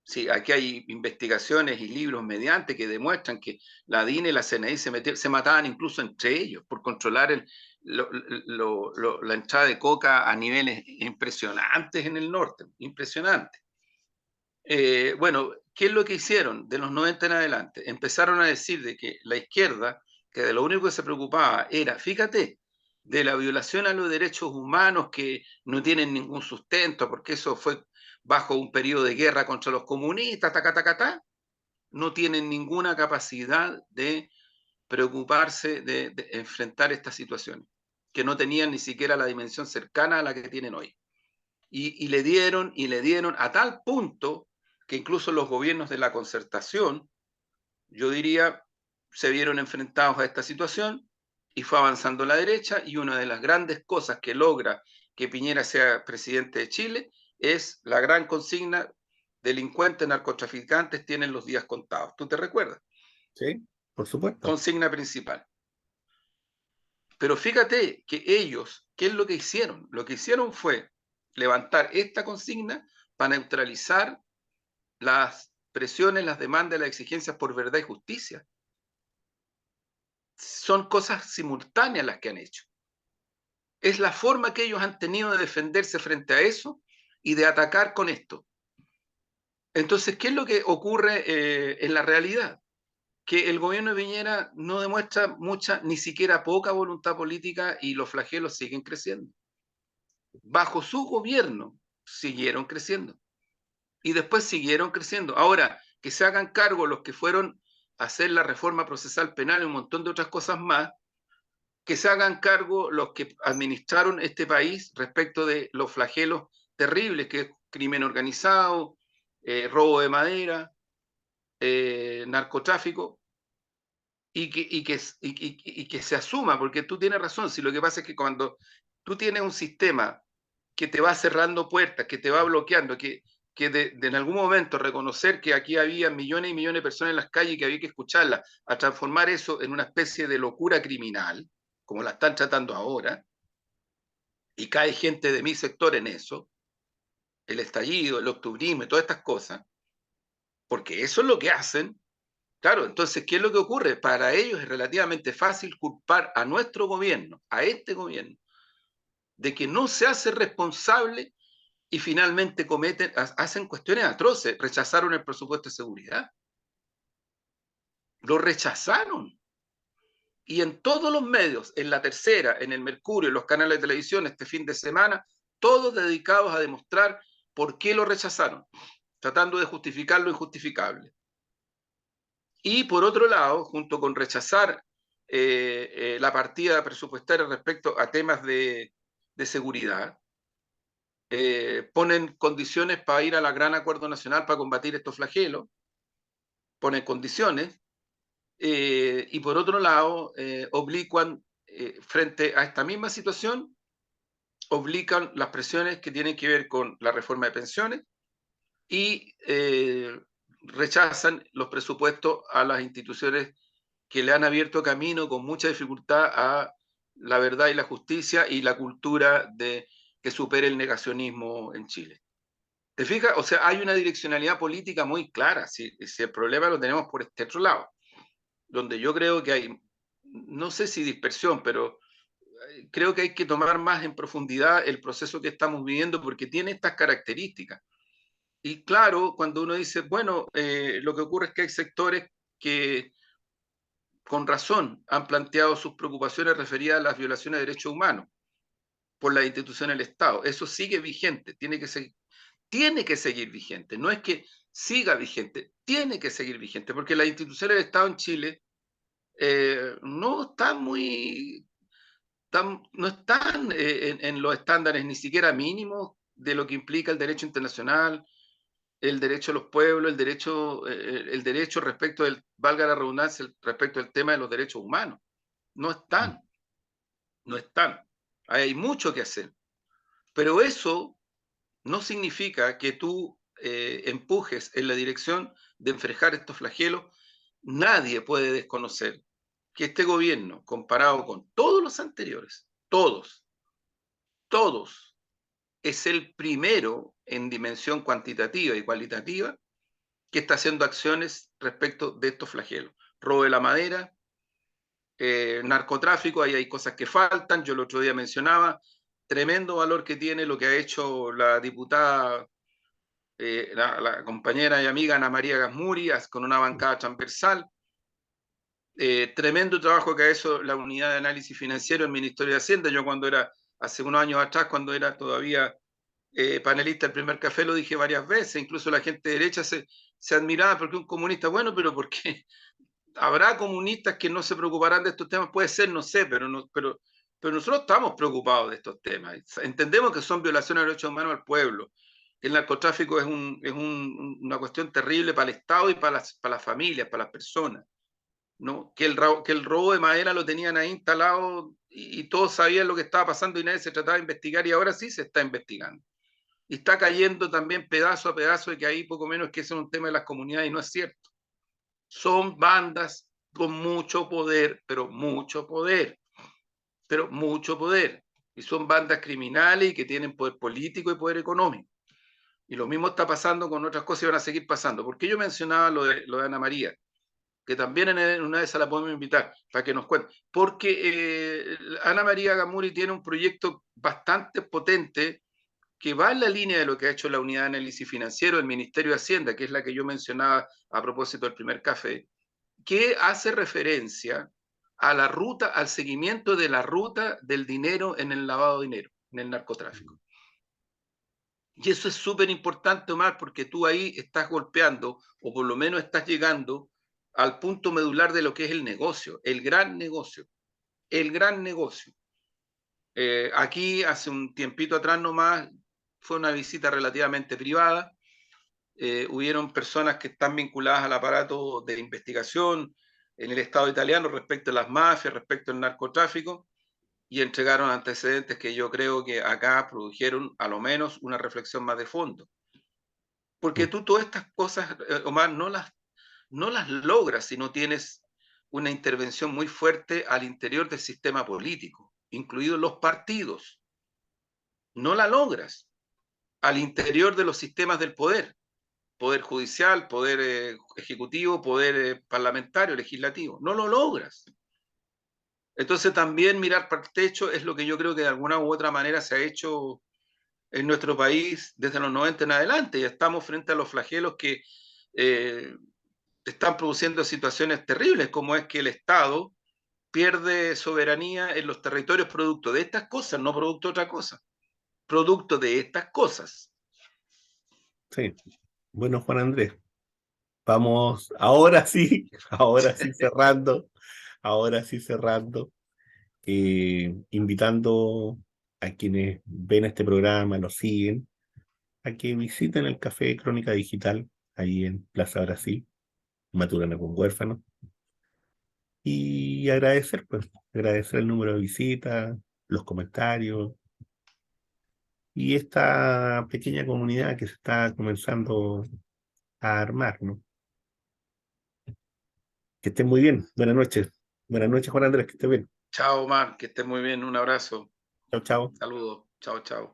Sí, aquí hay investigaciones y libros mediante que demuestran que la DINA y la CNI se mataban incluso entre ellos por controlar la entrada de coca a niveles impresionantes en el norte, impresionantes. Bueno, ¿qué es lo que hicieron de los 90 en adelante? Empezaron a decir de que la izquierda, que de lo único que se preocupaba era, fíjate, de la violación a los derechos humanos que no tienen ningún sustento, porque eso fue bajo un periodo de guerra contra los comunistas, no tienen ninguna capacidad de preocuparse de enfrentar estas situaciones, que no tenían ni siquiera la dimensión cercana a la que tienen hoy. Y le dieron a tal punto que incluso los gobiernos de la concertación, yo diría, se vieron enfrentados a esta situación y fue avanzando la derecha y una de las grandes cosas que logra que Piñera sea presidente de Chile es la gran consigna, delincuentes, narcotraficantes tienen los días contados. ¿Tú te recuerdas? sí, por supuesto. Consigna principal. Pero fíjate que ellos, ¿qué es lo que hicieron? Lo que hicieron fue levantar esta consigna para neutralizar las presiones, las demandas, las exigencias por verdad y justicia. Son cosas simultáneas las que han hecho. Es la forma que ellos han tenido de defenderse frente a eso y de atacar con esto. Entonces, ¿qué es lo que ocurre en la realidad? Que el gobierno de Piñera no demuestra mucha, ni siquiera poca voluntad política y los flagelos siguen creciendo. bajo su gobierno siguieron creciendo y después siguieron creciendo. Ahora, que se hagan cargo los que fueron a hacer la reforma procesal penal y un montón de otras cosas más, que se hagan cargo los que administraron este país respecto de los flagelos terribles que es crimen organizado, robo de madera, narcotráfico, y que se asuma, porque tú tienes razón, si lo que pasa es que cuando tú tienes un sistema que te va cerrando puertas, que te va bloqueando, que en algún momento reconocer que aquí había millones y millones de personas en las calles y que había que escucharlas, a transformar eso en una especie de locura criminal, como la están tratando ahora, y cae gente de mi sector en eso, el estallido, el octubrismo y todas estas cosas, porque eso es lo que hacen. Claro, entonces, ¿qué es lo que ocurre? Para ellos es relativamente fácil culpar a nuestro gobierno, a este gobierno, de que no se hace responsable y finalmente hacen cuestiones atroces. Rechazaron el presupuesto de seguridad. Lo rechazaron. Y en todos los medios, en La Tercera, en el Mercurio, en los canales de televisión este fin de semana, todos dedicados a demostrar por qué lo rechazaron, tratando de justificar lo injustificable. Y por otro lado, junto con rechazar la partida presupuestaria respecto a temas de seguridad, ponen condiciones para ir a la gran acuerdo nacional para combatir estos flagelos, ponen condiciones, y por otro lado, oblicuan, frente a esta misma situación, obligan las presiones que tienen que ver con la reforma de pensiones y rechazan los presupuestos a las instituciones que le han abierto camino con mucha dificultad a la verdad y la justicia y la cultura de que supere el negacionismo en Chile. ¿Te fijas? O sea, hay una direccionalidad política muy clara. Si el problema lo tenemos por este otro lado, donde yo creo que hay, no sé si dispersión, pero creo que hay que tomar más en profundidad el proceso que estamos viviendo porque tiene estas características. Y claro, cuando uno dice, bueno, lo que ocurre es que hay sectores que con razón han planteado sus preocupaciones referidas a las violaciones de derechos humanos por las instituciones del Estado. Eso sigue vigente, tiene que seguir vigente. No es que siga vigente, tiene que seguir vigente, porque las instituciones del Estado en Chile no están no están en los estándares ni siquiera mínimos de lo que implica el derecho internacional, el derecho a los pueblos, el derecho respecto del, valga la redundancia, respecto al tema de los derechos humanos. No están, no están. Hay mucho que hacer. Pero eso no significa que tú empujes en la dirección de enfrejar estos flagelos. Nadie puede desconocer que este gobierno, comparado con todos los anteriores, todos, es el primero en dimensión cuantitativa y cualitativa que está haciendo acciones respecto de estos flagelos. Robo de la madera, narcotráfico, ahí hay cosas que faltan. Yo el otro día mencionaba tremendo valor que tiene lo que ha hecho la diputada, la compañera y amiga Ana María Gasmuri, con una bancada transversal. Tremendo trabajo que ha hecho la unidad de análisis financiero del Ministerio de Hacienda. Yo cuando era, hace unos años atrás, cuando era todavía panelista del Primer Café, lo dije varias veces, incluso la gente de derecha se admiraba porque un comunista, bueno, pero ¿por qué? Habrá comunistas que no se preocuparán de estos temas, puede ser, no sé, pero nosotros estamos preocupados de estos temas. Entendemos que son violaciones de derechos humanos al pueblo. El narcotráfico una cuestión terrible para el Estado y para las familias, para las personas. ¿No? Que el robo de madera lo tenían ahí instalado y todos sabían lo que estaba pasando y nadie se trataba de investigar y ahora sí se está investigando. Y está cayendo también pedazo a pedazo de que ahí poco menos que ese es un tema de las comunidades y no es cierto. Son bandas con mucho poder, pero mucho poder, pero mucho poder. Y son bandas criminales y que tienen poder político y poder económico. Y lo mismo está pasando con otras cosas y van a seguir pasando. Porque yo mencionaba lo de Ana María, que también en una de esas la podemos invitar para que nos cuente. Porque Ana María Gamuri tiene un proyecto bastante potente que va en la línea de lo que ha hecho la Unidad de Análisis Financiero del Ministerio de Hacienda, que es la que yo mencionaba a propósito del primer café, que hace referencia al seguimiento de la ruta del dinero en el lavado de dinero, en el narcotráfico. Y eso es súper importante, Omar, porque tú ahí estás golpeando, o por lo menos estás llegando al punto medular de lo que es el negocio, el gran negocio, el gran negocio. Aquí hace un tiempito atrás nomás fue una visita relativamente privada. Hubieron personas que están vinculadas al aparato de investigación en el Estado italiano respecto a las mafias, respecto al narcotráfico, y entregaron antecedentes que yo creo que acá produjeron a lo menos una reflexión más de fondo. Porque Mm. tú todas estas cosas, Omar, no las logras si no tienes una intervención muy fuerte al interior del sistema político, incluidos los partidos. No la logras al interior de los sistemas del poder, poder judicial, poder ejecutivo, poder parlamentario, legislativo. No lo logras. Entonces también mirar para el techo es lo que yo creo que de alguna u otra manera se ha hecho en nuestro país desde los 90 en adelante. Ya estamos frente a los flagelos que eh, están produciendo situaciones terribles, como es que el Estado pierde soberanía en los territorios producto de estas cosas, no producto de otra cosa, producto de estas cosas. Sí. Bueno, Juan Andrés, vamos, ahora sí ahora sí cerrando, invitando a quienes ven este programa, lo siguen, a que visiten el Café Crónica Digital, ahí en Plaza Brasil, Maturana con Huérfano, y agradecer, pues, agradecer el número de visitas, los comentarios, y esta pequeña comunidad que se está comenzando a armar, ¿no? Que estén muy bien. Buenas noches. Buenas noches, Juan Andrés, que esté bien. Chao, Omar, que estés muy bien, un abrazo, Chao, chao. saludos, chao, chao.